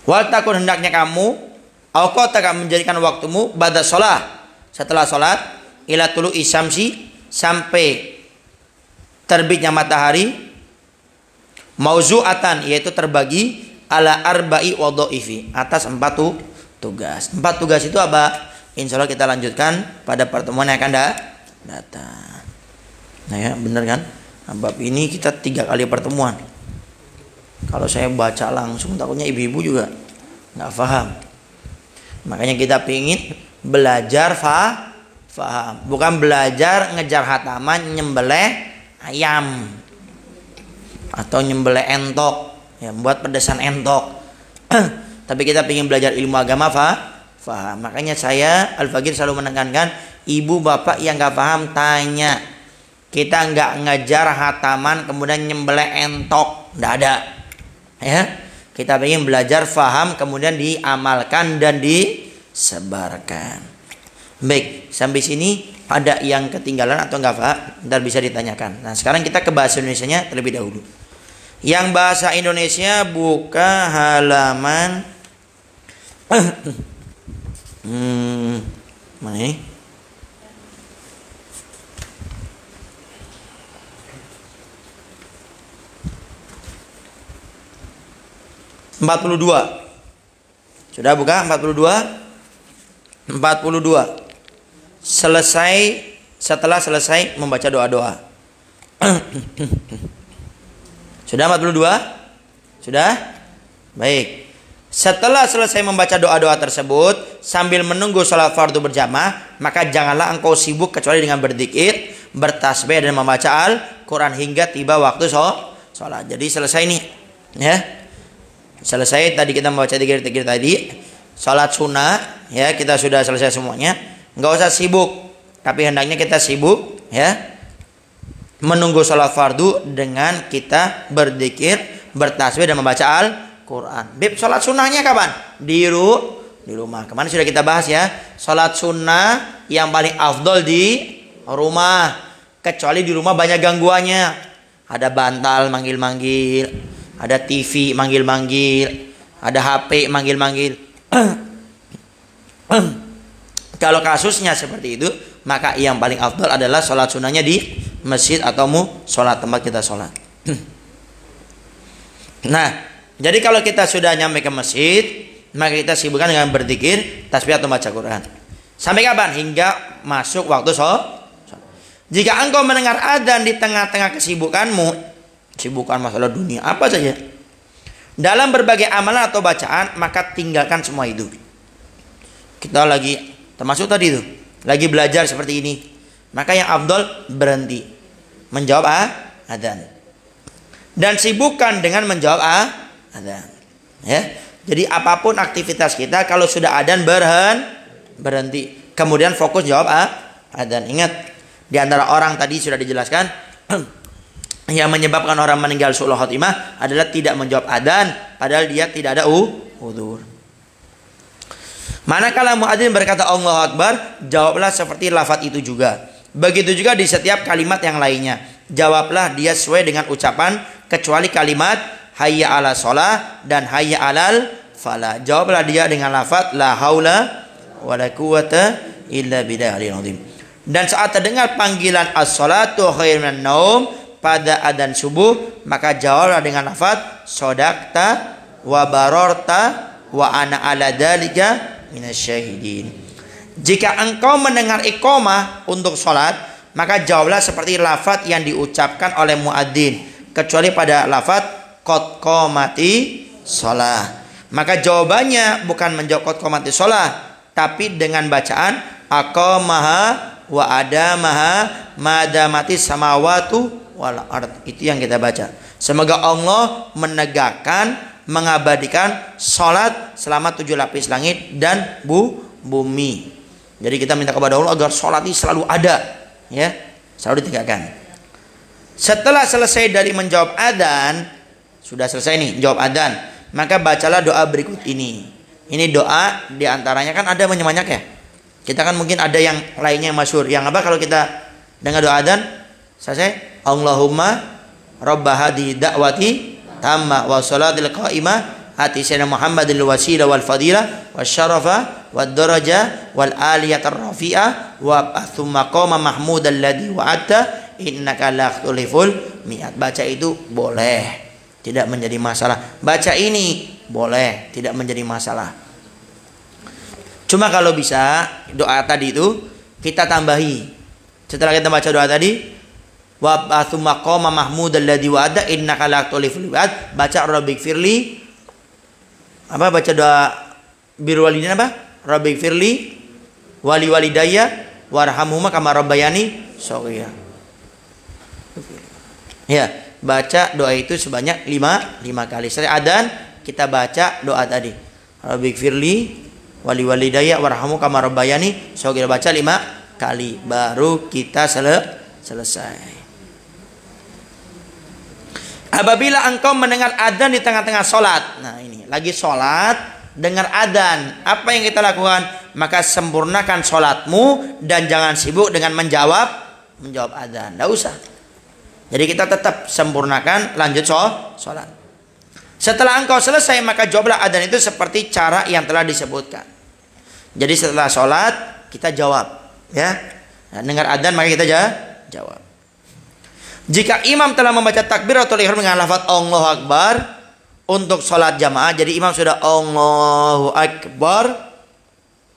wal takun, hendaknya kamu awqataka, menjadikan waktumu ba'da sholat, setelah sholat, ila tulu'i syamsi, sampai terbitnya matahari, mauzu'atan, yaitu terbagi, ala arba'i wadhaifi, atas 4 tugas. 4 tugas itu apa? Insya Allah kita lanjutkan pada pertemuan yang akan datang. Nah ya, bener kan? Nah, bab ini kita 3 kali pertemuan. Kalau saya baca langsung takutnya ibu-ibu juga nggak paham. Makanya kita pingin belajar faham, bukan belajar ngejar hataman nyembelih ayam atau nyembelih entok, ya membuat pedesan entok. Tapi kita pingin belajar ilmu agama faham. Makanya saya Al-Faqir selalu menekankan, ibu bapak yang nggak paham tanya. Kita nggak ngejar hataman kemudian nyembelih entok, nggak ada. Ya, kita ingin belajar faham kemudian diamalkan dan disebarkan. Baik, sampai sini ada yang ketinggalan atau enggak Pak? Ntar bisa ditanyakan. Nah, sekarang kita ke bahasa Indonesianya terlebih dahulu. Yang bahasa Indonesia buka halaman mana ini? (42). Sudah buka 42? 42. Setelah selesai membaca doa-doa. Sudah 42? Sudah? Baik. Setelah selesai membaca doa-doa tersebut sambil menunggu sholat fardu berjamaah, maka janganlah engkau sibuk kecuali dengan berzikir, bertasbih dan membaca Al-Quran hingga tiba waktu sholat. Jadi selesai nih, ya. Selesai tadi kita membaca zikir-zikir tadi, sholat sunnah, ya kita sudah selesai semuanya. Nggak usah sibuk, tapi hendaknya kita sibuk, ya, menunggu sholat fardu dengan kita berzikir, bertasbih dan membaca Al-Quran. Bib, sholat sunnahnya kapan? Di rumah. Kemarin sudah kita bahas ya, sholat sunnah yang paling afdol di rumah, kecuali di rumah banyak gangguannya. Ada bantal manggil-manggil, ada TV manggil-manggil, ada HP manggil-manggil. Kalau kasusnya seperti itu, maka yang paling afdol adalah sholat sunnahnya di masjid atau sholat tempat kita sholat. Nah, jadi kalau kita sudah nyampe ke masjid, maka kita sibukkan dengan berzikir, tasbih atau baca Quran. Sampai kapan? Hingga masuk waktu sholat. Jika engkau mendengar adzan di tengah-tengah kesibukanmu, kesibukan masalah dunia apa saja, dalam berbagai amalan atau bacaan, maka tinggalkan semua itu. Kita lagi, termasuk tadi itu, lagi belajar seperti ini, maka yang afdol berhenti menjawab adzan dan sibukkan dengan menjawab adzan, ya. Jadi apapun aktivitas kita, kalau sudah adzan berhenti, kemudian fokus jawab adzan. Ingat, di antara orang tadi sudah dijelaskan yang menyebabkan orang meninggal su'ul khotimah adalah tidak menjawab adzan padahal dia tidak ada udzur. Manakala muadzin berkata Allahu Akbar, jawablah seperti lafaz itu juga. Begitu juga di setiap kalimat yang lainnya. Jawablah dia sesuai dengan ucapan, kecuali kalimat hayya 'ala shalah dan hayya 'alal falah. Jawablah dia dengan lafaz la haula wala quwata illa billahil azim. Dan saat terdengar panggilan as-salatu khairun minan naum pada adzan subuh, maka jawablah dengan lafaz shadaqta wa bararta wa ana ala dzalika minasyahidin. Jika engkau mendengar iqamah untuk sholat, maka jawablah seperti lafaz yang diucapkan oleh muadzin, kecuali pada lafaz qad qamati shalah. Maka jawabannya bukan menjawab qad qamati shalah, tapi dengan bacaan aqamaha wa adamaha madamati samawatu wal ard. Itu yang kita baca. Semoga Allah menegakkan, mengabadikan salat selama 7 lapis langit dan bumi. Jadi kita minta kepada Allah agar salat ini selalu ada, ya, selalu ditegakkan. Setelah selesai dari menjawab adzan, sudah selesai nih jawab adzan, maka bacalah doa berikut ini. Ini doa diantaranya kan ada banyak ya. Kita kan mungkin ada yang lainnya yang masyhur. Yang apa kalau kita dengar doa adzan selesai? Allahumma rabba hadhihi da'wati tamma wa salatil qa'imah ati sayyidina Muhammadil wasila wal fadilah wasyarafa wad daraja wal aliyatar rafi'ah wa athumma qama mahmudal ladzi wa'ata innaka la tuliful mi'at. Baca itu boleh, tidak menjadi masalah. Baca ini boleh, tidak menjadi masalah. Cuma kalau bisa doa tadi itu kita tambahi. Setelah kita baca doa tadi, wa atsumma qama mahmudal ladzi wa'ada innaka la tuliful mi'at, baca rabbighfirli, apa baca doa birrul walidain apa? Rabbighfirli wali walidayya warhamhuma kama rabbayani shaghira. Ya, baca doa itu sebanyak 5 kali. Setelah adzan kita baca doa tadi. Rabbighfirli wali walidayya warhamu kama rabbayani shaghira, baca 5 kali baru kita selesai. Apabila engkau mendengar adzan di tengah-tengah salat, nah ini lagi salat dengar adzan, apa yang kita lakukan? Maka sempurnakan salatmu dan jangan sibuk dengan menjawab adzan. Enggak usah. Jadi kita tetap sempurnakan, lanjut salat. Setelah engkau selesai, maka jawablah adzan itu seperti cara yang telah disebutkan. Jadi setelah sholat kita jawab, ya. Nah, dengar adzan maka kita jawab. Jika imam telah membaca takbiratul ihram dengan lafaz Allahu Akbar untuk sholat jamaah, jadi imam sudah Allahu Akbar,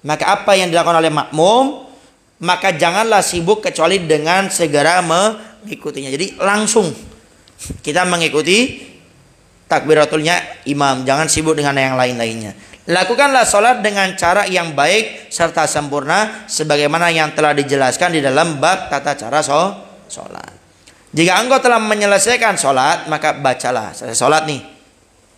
maka apa yang dilakukan oleh makmum? Maka janganlah sibuk kecuali dengan segera mengikutinya. Jadi langsung kita mengikuti takbiratulnya imam, jangan sibuk dengan yang lain-lainnya. Lakukanlah sholat dengan cara yang baik serta sempurna sebagaimana yang telah dijelaskan di dalam bab tata cara sholat. Jika engkau telah menyelesaikan sholat, maka bacalah. Selesai sholat nih,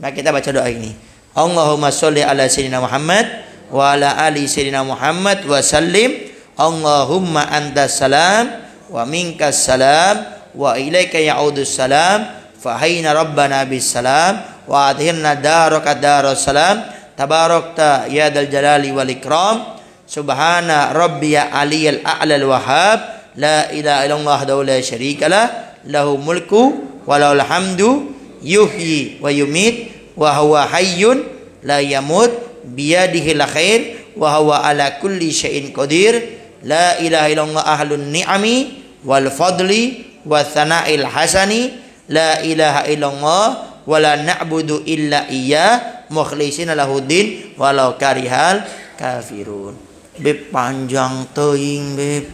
maka kita baca doa ini. Allahumma sholli ala sayyidina Muhammad wa ala ali sayyidina Muhammad wa sallim. Allahumma antas salam wa minkas salam wa ilaika ya'udus salam. Fahayna rabbana bis salam wa adhirna daraka daros salam. Tabarakta ya dal jalali wal ikram. Subhana rabbiya aliyal a'lal wahhab. La ilaha illallah wahdahu la syarikalah. Lahu mulku wa lahul hamdu yuhyi wa yumit wa huwa hayyun la yamut biyadihil khair wa huwa ala kulli syai'in qadir. La ilaha illallah ahlun ni'ami wal fadli wa thana'il hasani. La ilaha illallah wa la na'budu illa iyyah mukhlisina lahuddin walau karihal kafirun. Beb panjang teuing beb.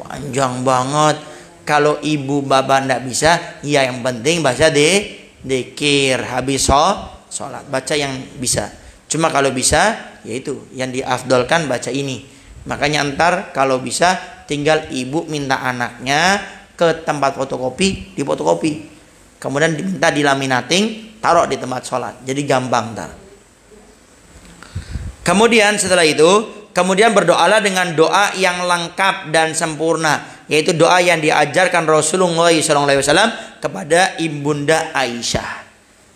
Panjang banget. Kalau ibu bapak ndak bisa, ya yang penting baca dzikir habis sholat. Baca yang bisa. Cuma kalau bisa, yaitu yang diafdolkan baca ini. Makanya ntar kalau bisa tinggal ibu minta anaknya ke tempat fotokopi, di fotokopi. Kemudian diminta dilaminating, taruh di tempat sholat. Jadi gampang ntar. Kemudian setelah itu, kemudian berdoalah dengan doa yang lengkap dan sempurna, yaitu doa yang diajarkan Rasulullah SAW kepada ibunda Aisyah,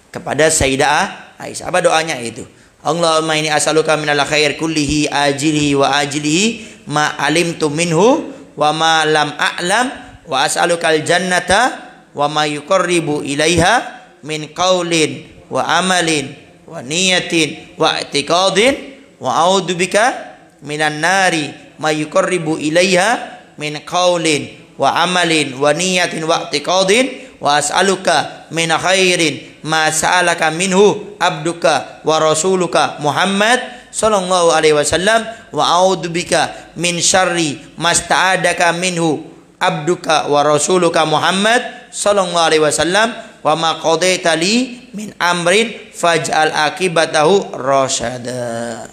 kepada Sayyidah Aisyah. Apa doanya itu? Allahumma inni as'aluka minal khair kullihi ajilihi wa ajilihi ma alimtu minhu wa ma lam a'lam wa as'alukal jannata wa ma yuqarribu ilaiha min qaulin wa amalin wa niyatin wa i'tiqadin wa a'udzubika minan nari ma yuqarribu ilaiha min qaulin wa amalin wa niyatin wa i'tiqadin wa as'aluka min khairin ma sa'alaka minhu abduka wa rasuluka Muhammad sallallahu alaihi wasallam wa a'udzubika min syarri masta'adaka minhu abduka wa rasuluka Muhammad sallallahu alaihi wasallam wa ma qadaita li min amrin faj'al akibatahu rasyada.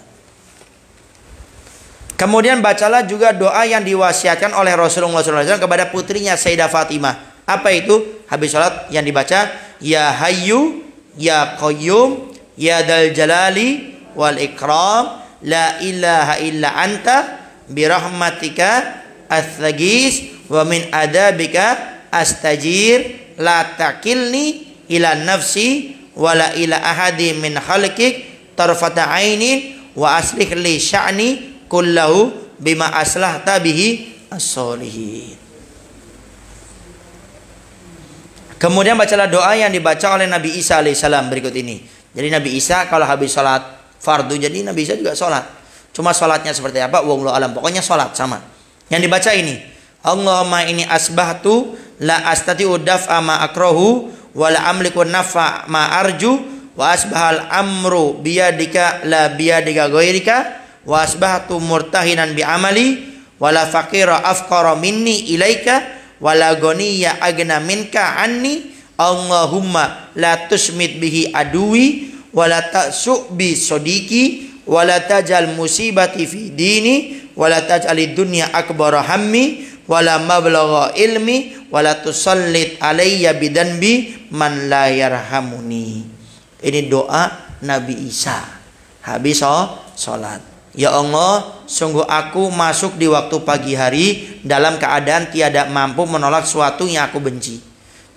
Kemudian bacalah juga doa yang diwasiatkan oleh Rasulullah SAW kepada putrinya Sayyidah Fatimah. Apa itu? Habis sholat yang dibaca, Ya Hayyu, Ya Qayyum, Ya Dal Jalali wal Ikram, La ilaha illa anta, birahmatika astagis, wa min adabika astajir, La takilni ila nafsi, wa la ila ahadi min khalqik, tarfata ainin, wa aslih li sya'ni kullahu bima aslahta bihi as-solihin. Kemudian bacalah doa yang dibaca oleh Nabi Isa alaihissalam berikut ini. Jadi Nabi Isa kalau habis sholat fardu, jadi Nabi Isa juga sholat. Cuma sholatnya seperti apa? Wallahu alam. Pokoknya sholat sama. Yang dibaca ini, Allahumma ini asbahtu la astati'u daf'a ma akrahu wa la amliku nafa ma arju wa asbahal amru biyadika la biyadika ghairika wa asbahtu murtahinan bi amali wala faqira afqara minni ilaika wala ghaniya agna minka anni Allahumma la tusmit bihi aduwi wala ta'su bi sodiki wala tajal musibati fi dini wala taj'alid dunya akbara hammi wala mablagha ilmi wala tusallit alayya bidanbi man la yarhamuni. Ini doa Nabi Isa habis sholat. Ya Allah, sungguh aku masuk di waktu pagi hari dalam keadaan tiada mampu menolak sesuatu yang aku benci.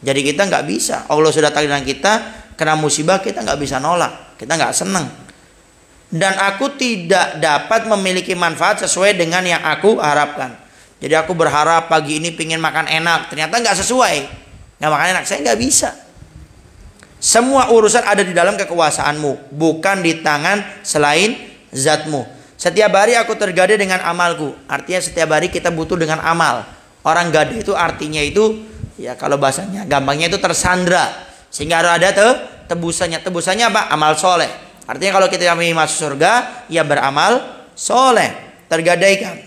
Jadi kita nggak bisa. Allah sudah takdirkan kita kena musibah, kita nggak bisa nolak, kita nggak senang. Dan aku tidak dapat memiliki manfaat sesuai dengan yang aku harapkan. Jadi aku berharap pagi ini pingin makan enak, ternyata nggak sesuai, nggak makan enak, saya nggak bisa. Semua urusan ada di dalam kekuasaanmu, bukan di tangan selain zatmu. Setiap hari aku tergadai dengan amalku. Artinya setiap hari kita butuh dengan amal. Orang gadai itu artinya itu, ya kalau bahasanya gampangnya itu tersandra. Sehingga harus ada tebusannya. Tebusannya apa? Amal soleh. Artinya kalau kita ingin masuk surga, ya beramal soleh. Tergadaikan.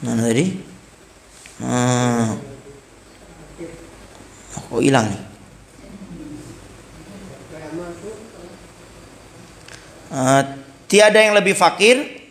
Mana tadi? Kok hilang nih? Tiada yang lebih fakir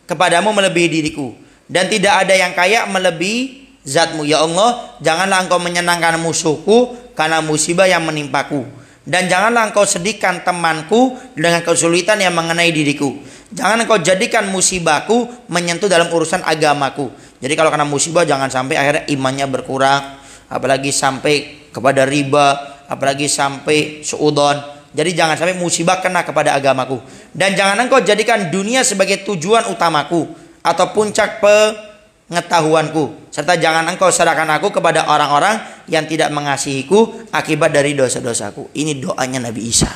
kepadamu melebihi diriku, dan tidak ada yang kaya melebihi zatmu. Ya Allah, janganlah engkau menyenangkan musuhku karena musibah yang menimpaku, dan janganlah engkau sedihkan temanku dengan kesulitan yang mengenai diriku. Jangan engkau jadikan musibahku menyentuh dalam urusan agamaku. Jadi kalau kena musibah jangan sampai akhirnya imannya berkurang, apalagi sampai kepada riba, apalagi sampai suudon. Jadi jangan sampai musibah kena kepada agamaku. Dan jangan engkau jadikan dunia sebagai tujuan utamaku atau puncak pengetahuanku. Serta jangan engkau serahkan aku kepada orang-orang yang tidak mengasihiku akibat dari dosa-dosaku. Ini doanya Nabi Isa.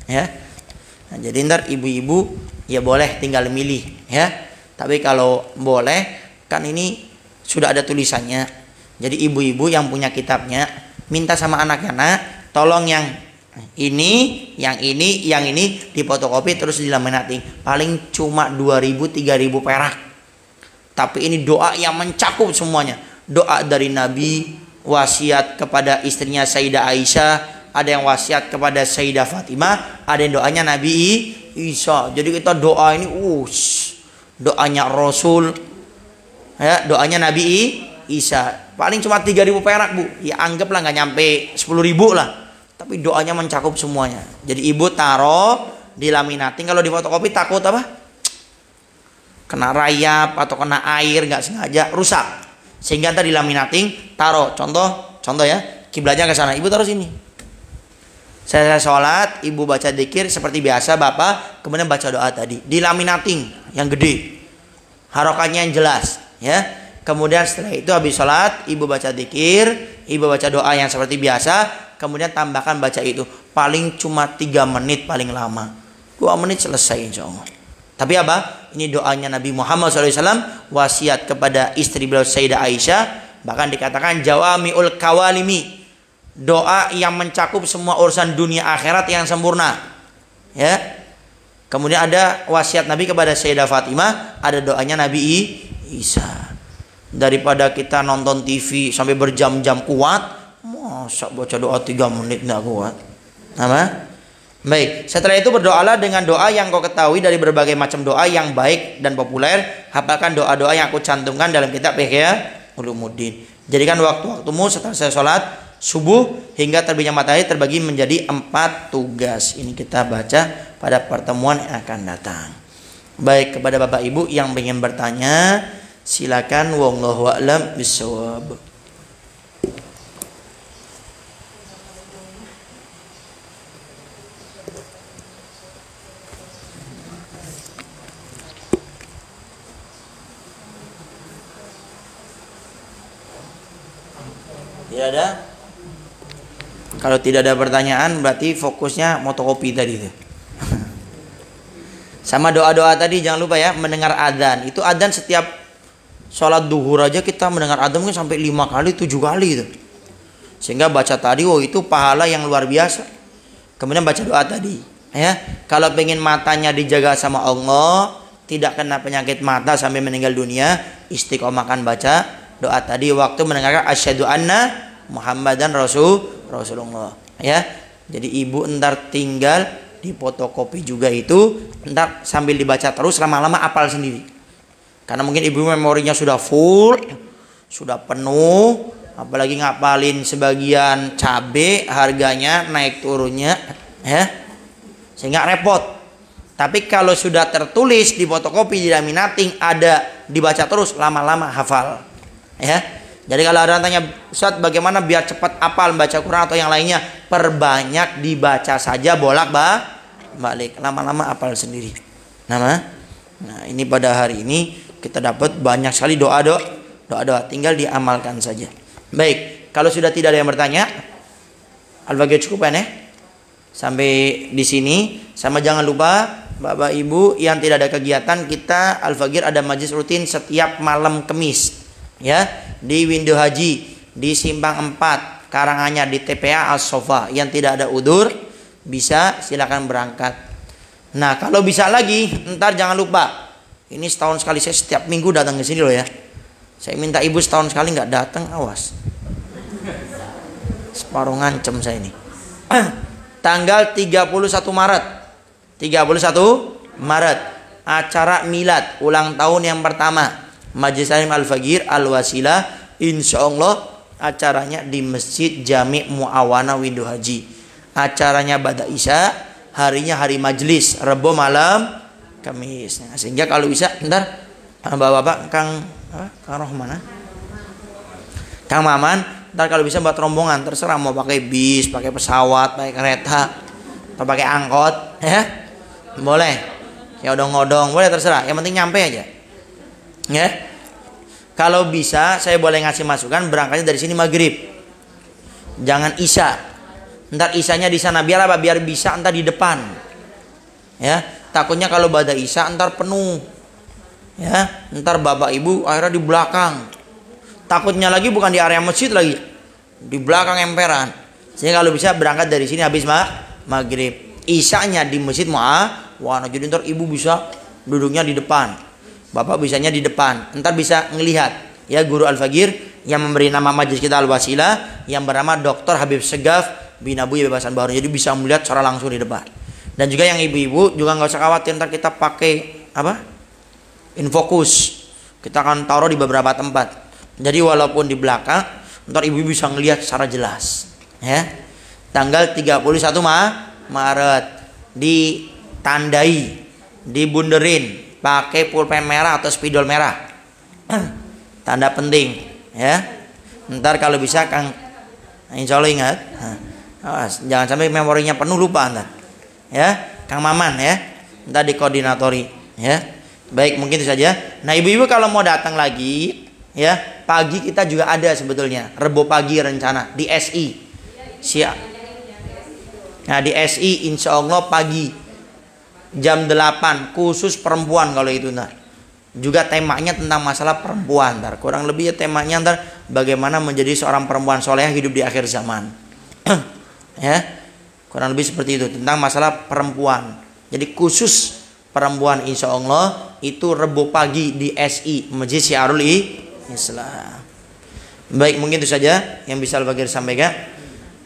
Ya. Nah, jadi ntar ibu-ibu ya boleh tinggal milih ya. Tapi kalau boleh kan ini sudah ada tulisannya. Jadi ibu-ibu yang punya kitabnya minta sama anaknya, nak, tolong yang ini difotokopi terus dilaminating. Paling cuma 2.000 3.000 perak. Tapi ini doa yang mencakup semuanya. Doa dari Nabi, wasiat kepada istrinya Sayyidah Aisyah, ada yang wasiat kepada Sayyidah Fatimah, ada yang doanya Nabi Isa. Jadi kita doa ini doanya Rasul ya, doanya Nabi Isa. Paling cuma 3.000 perak, Bu. Ya anggaplah nggak nyampe 10.000 lah. Tapi doanya mencakup semuanya. Jadi ibu taruh di laminating. Kalau di fotokopi takut apa? Kena rayap atau kena air nggak sengaja rusak. Sehingga ntar di laminating taruh. Contoh ya. Kiblatnya ke sana. Ibu taruh sini. Saya sholat, ibu baca dzikir seperti biasa, bapak kemudian baca doa tadi. Di laminating yang gede. Harokatnya yang jelas, ya. Kemudian setelah itu habis sholat, ibu baca dzikir, ibu baca doa yang seperti biasa. Kemudian tambahkan baca itu. Paling cuma 3 menit paling lama. 2 menit selesai insya Allah. Tapi apa? Ini doanya Nabi Muhammad SAW. Wasiat kepada istri beliau Sayyidah Aisyah. Bahkan dikatakan Jawami'ul Kawalimi. Doa yang mencakup semua urusan dunia akhirat yang sempurna. Ya. Kemudian ada wasiat Nabi kepada Sayyidah Fatimah. Ada doanya Nabi Isa. Daripada kita nonton TV sampai berjam-jam kuat, masa baca doa 3 menit nggak kuat. Apa? Baik, setelah itu berdoalah dengan doa yang kau ketahui dari berbagai macam doa yang baik dan populer. Hafalkan doa-doa yang aku cantumkan dalam kitab Ihya Ulumuddin. Jadikan waktu-waktumu setelah saya sholat subuh hingga terbitnya matahari terbagi menjadi 4 tugas. Ini kita baca pada pertemuan yang akan datang. Baik, kepada Bapak Ibu yang ingin bertanya, silakan. Wallahu a'lam bishawab. Tidak ada? Kalau tidak ada pertanyaan berarti fokusnya motokopi tadi itu. Sama doa-doa tadi jangan lupa ya, mendengar adzan. Itu adzan setiap sholat duhur aja kita mendengar adzan mungkin sampai 5 kali 7 kali itu. Sehingga baca tadi itu pahala yang luar biasa. Kemudian baca doa tadi ya. Kalau pengen matanya dijaga sama Allah, tidak kena penyakit mata sampai meninggal dunia, istiqomahkan baca doa tadi waktu mendengarkan asyhadu anna Muhammadan Rasulullah ya. Jadi ibu entar tinggal di fotokopi juga itu, entar sambil dibaca terus lama-lama apal sendiri. Karena mungkin ibu memorinya sudah full, sudah penuh, apalagi ngapalin sebagian cabe harganya naik turunnya ya. Sehingga repot. Tapi kalau sudah tertulis di fotokopi, di laminating, ada dibaca terus lama-lama hafal. Ya, jadi kalau ada yang tanya, Ustaz bagaimana biar cepat apal baca Quran atau yang lainnya, perbanyak dibaca saja bolak-balik, lama-lama apal sendiri. Nah ini pada hari ini kita dapat banyak sekali doa-doa, tinggal diamalkan saja. Baik, kalau sudah tidak ada yang bertanya, Al-Baqiyah cukup ya, sampai di sini. Sama jangan lupa Bapak Ibu yang tidak ada kegiatan, kita Al-Fajr ada majlis rutin setiap malam Kamis. Ya, di Windu Haji di Simpang 4 Karanganyar di TPA As-Sofa. Yang tidak ada udur bisa silakan berangkat. Nah kalau bisa lagi ntar jangan lupa, ini setahun sekali saya setiap minggu datang ke sini loh ya. Saya minta ibu setahun sekali nggak datang, awas separuh ngancem saya ini. Tanggal 31 Maret 31 Maret. Acara milad ulang tahun yang pertama Majelis Taklim Al-Faqir Al-Wasilah, insyaallah acaranya di Masjid Jami' Muawana Windu Haji. Acaranya pada Isya, harinya hari majelis, Rebo malam, Kamis. Nah, sehingga kalau bisa ntar Bapak-bapak Kang Rohmana, Kang Maman, ntar kalau bisa buat rombongan, terserah mau pakai bis, pakai pesawat, pakai kereta, atau pakai angkot, ya boleh, ya odong-odong boleh, terserah, yang penting nyampe aja, ya. Kalau bisa saya boleh ngasih masukan berangkatnya dari sini maghrib, jangan isya, ntar isyanya di sana, biar apa? Biar bisa ntar di depan, ya. Takutnya kalau pada isya ntar penuh, ya, ntar bapak ibu akhirnya di belakang. Takutnya lagi bukan di area masjid lagi, di belakang emperan. Sehingga kalau bisa berangkat dari sini habis maghrib, isyanya di Masjid Muawana. Jadi ntar ibu bisa duduknya di depan, bapak bisanya di depan. Ntar bisa ngelihat, ya, guru Al-Faqir yang memberi nama majelis kita Al-Wasilah yang bernama Dr. Habib Segaf bin Abu Bebasan Baru. Jadi bisa melihat secara langsung di depan. Dan juga yang ibu-ibu juga nggak usah khawatir, ntar kita pakai apa? Infocus. Kita akan taruh di beberapa tempat. Jadi walaupun di belakang, ntar ibu bisa ngelihat secara jelas, ya. Tanggal 31 Maret ditandai, dibunderin pakai pulpen merah atau spidol merah. Tanda penting, ya. Ntar kalau bisa Kang, insya Allah ingat, jangan sampai memorinya penuh lupa ntar, ya. Kang Maman, ya, ntar dikoordinatori, ya. Baik, mungkin itu saja. Nah, ibu-ibu kalau mau datang lagi, ya, pagi kita juga ada sebetulnya, Rebo pagi rencana di SI. Siap. Nah, di SI insya Allah pagi jam 8 khusus perempuan kalau itu ntar. Juga temanya tentang masalah perempuan ntar. Kurang lebih ya temanya ntar bagaimana menjadi seorang perempuan solehah hidup di akhir zaman. Ya. Kurang lebih seperti itu tentang masalah perempuan. Jadi khusus perempuan insya Allah itu Rebo pagi di SI Masjid Syiarul Islam. Baik, mungkin itu saja yang bisa Al-Faqir sampaikan.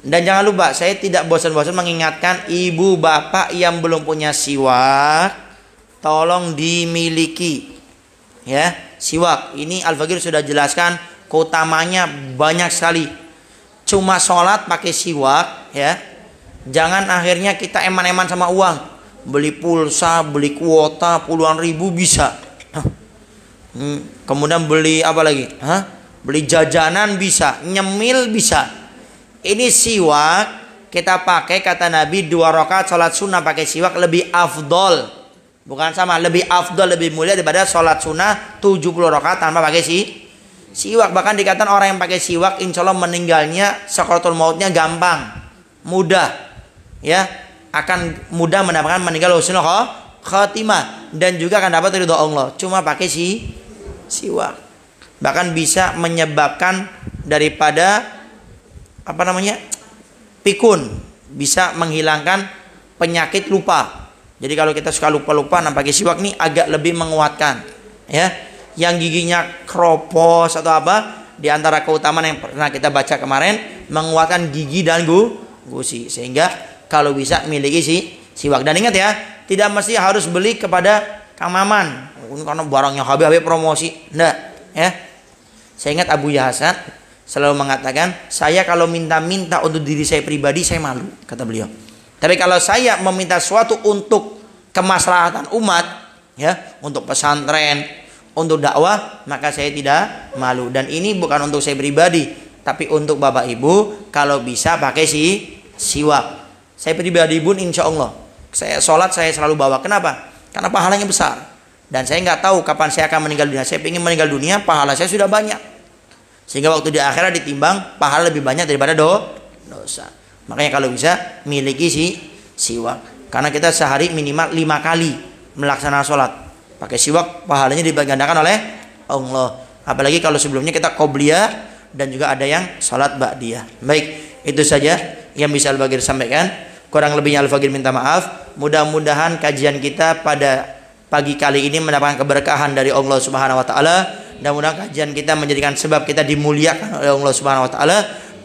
Dan jangan lupa, saya tidak bosan-bosan mengingatkan ibu bapak yang belum punya siwak, tolong dimiliki, ya. Siwak ini Al-Faqir sudah jelaskan keutamanya banyak sekali. Cuma sholat pakai siwak, ya. Jangan akhirnya kita eman-eman sama uang, beli pulsa, beli kuota puluhan ribu bisa. Kemudian beli apa lagi? Beli jajanan bisa, nyemil bisa. Ini siwak kita pakai, kata Nabi 2 rakaat sholat sunnah pakai siwak lebih afdol. Bukan sama, lebih afdol, lebih mulia daripada sholat sunnah 70 rakaat tanpa pakai siwak. Bahkan dikatakan orang yang pakai siwak insya Allah meninggalnya sakaratul mautnya gampang, mudah, ya, akan mudah mendapatkan meninggal husnul khatimah dan juga akan dapat ridho Allah. Cuma pakai siwak. Bahkan bisa menyebabkan daripada pikun, bisa menghilangkan penyakit lupa. Jadi kalau kita suka lupa-lupa, nah pakai siwak nih agak lebih menguatkan, ya. Yang giginya kropos atau apa, di antara keutamaan yang pernah kita baca kemarin, menguatkan gigi dan gusi. Sehingga kalau bisa miliki siwak. Dan ingat ya, tidak mesti harus beli kepada Kang Maman karena barangnya habis promosi. Enggak, ya. Saya ingat Abu Hasan selalu mengatakan, saya kalau minta-minta untuk diri saya pribadi saya malu, kata beliau. Tapi kalau saya meminta sesuatu untuk kemaslahatan umat, ya, untuk pesantren, untuk dakwah, maka saya tidak malu. Dan ini bukan untuk saya pribadi, tapi untuk Bapak Ibu kalau bisa pakai siwak. Saya pribadi pun insya Allah, saya sholat saya selalu bawa. Kenapa? Karena pahalanya besar. Dan saya nggak tahu kapan saya akan meninggal dunia. Saya ingin meninggal dunia, pahala saya sudah banyak. Sehingga waktu di akhirat ditimbang, pahala lebih banyak daripada dosa. Makanya kalau bisa, miliki siwak. Karena kita sehari minimal 5 kali melaksanakan sholat. Pakai siwak, pahalanya digandakan oleh Allah. Apalagi kalau sebelumnya kita qobliyah dan juga ada yang sholat ba'diyah. Baik, itu saja yang bisa Al-Faqir sampaikan. Kurang lebihnya Al-Faqir minta maaf. Mudah-mudahan kajian kita pada pagi kali ini mendapatkan keberkahan dari Allah Subhanahu wa taala. Dan mudah-mudahan kajian kita menjadikan sebab kita dimuliakan oleh Allah Subhanahu wa taala,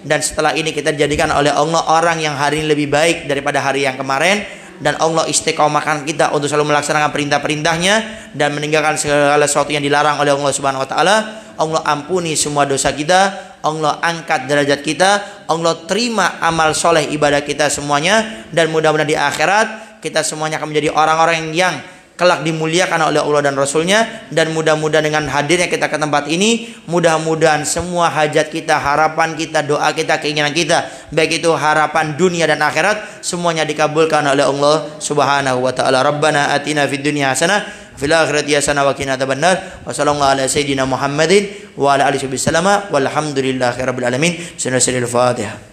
dan setelah ini kita dijadikan oleh Allah orang yang hari ini lebih baik daripada hari yang kemarin, dan Allah istiqomahkan kita untuk selalu melaksanakan perintah-perintahnya dan meninggalkan segala sesuatu yang dilarang oleh Allah Subhanahu wa taala. Allah ampuni semua dosa kita, Allah angkat derajat kita, Allah terima amal soleh ibadah kita semuanya, dan mudah-mudahan di akhirat kita semuanya akan menjadi orang-orang yang kelak dimuliakan oleh Allah dan Rasulnya. Dan mudah-mudahan dengan hadirnya kita ke tempat ini, mudah-mudahan semua hajat kita, harapan kita, doa kita, keinginan kita, baik itu harapan dunia dan akhirat, semuanya dikabulkan oleh Allah Subhanahu wa taala. Rabbana atina fid dunya hasanah fil akhirati hasanah wa qina adzabannar. Wa sallallahu ala sayyidina Muhammadin wa ala alihi wasallam walhamdulillahirabbil alamin. Sunnatul Fatihah.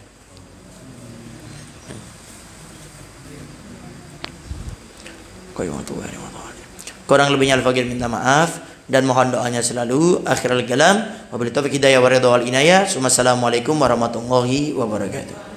Kurang lebihnya al-fakir minta maaf dan mohon doanya selalu. Akhirul kalam wabillahi taufiq hidayah wa ridha wal inayah. Assalamualaikum warahmatullahi wabarakatuh.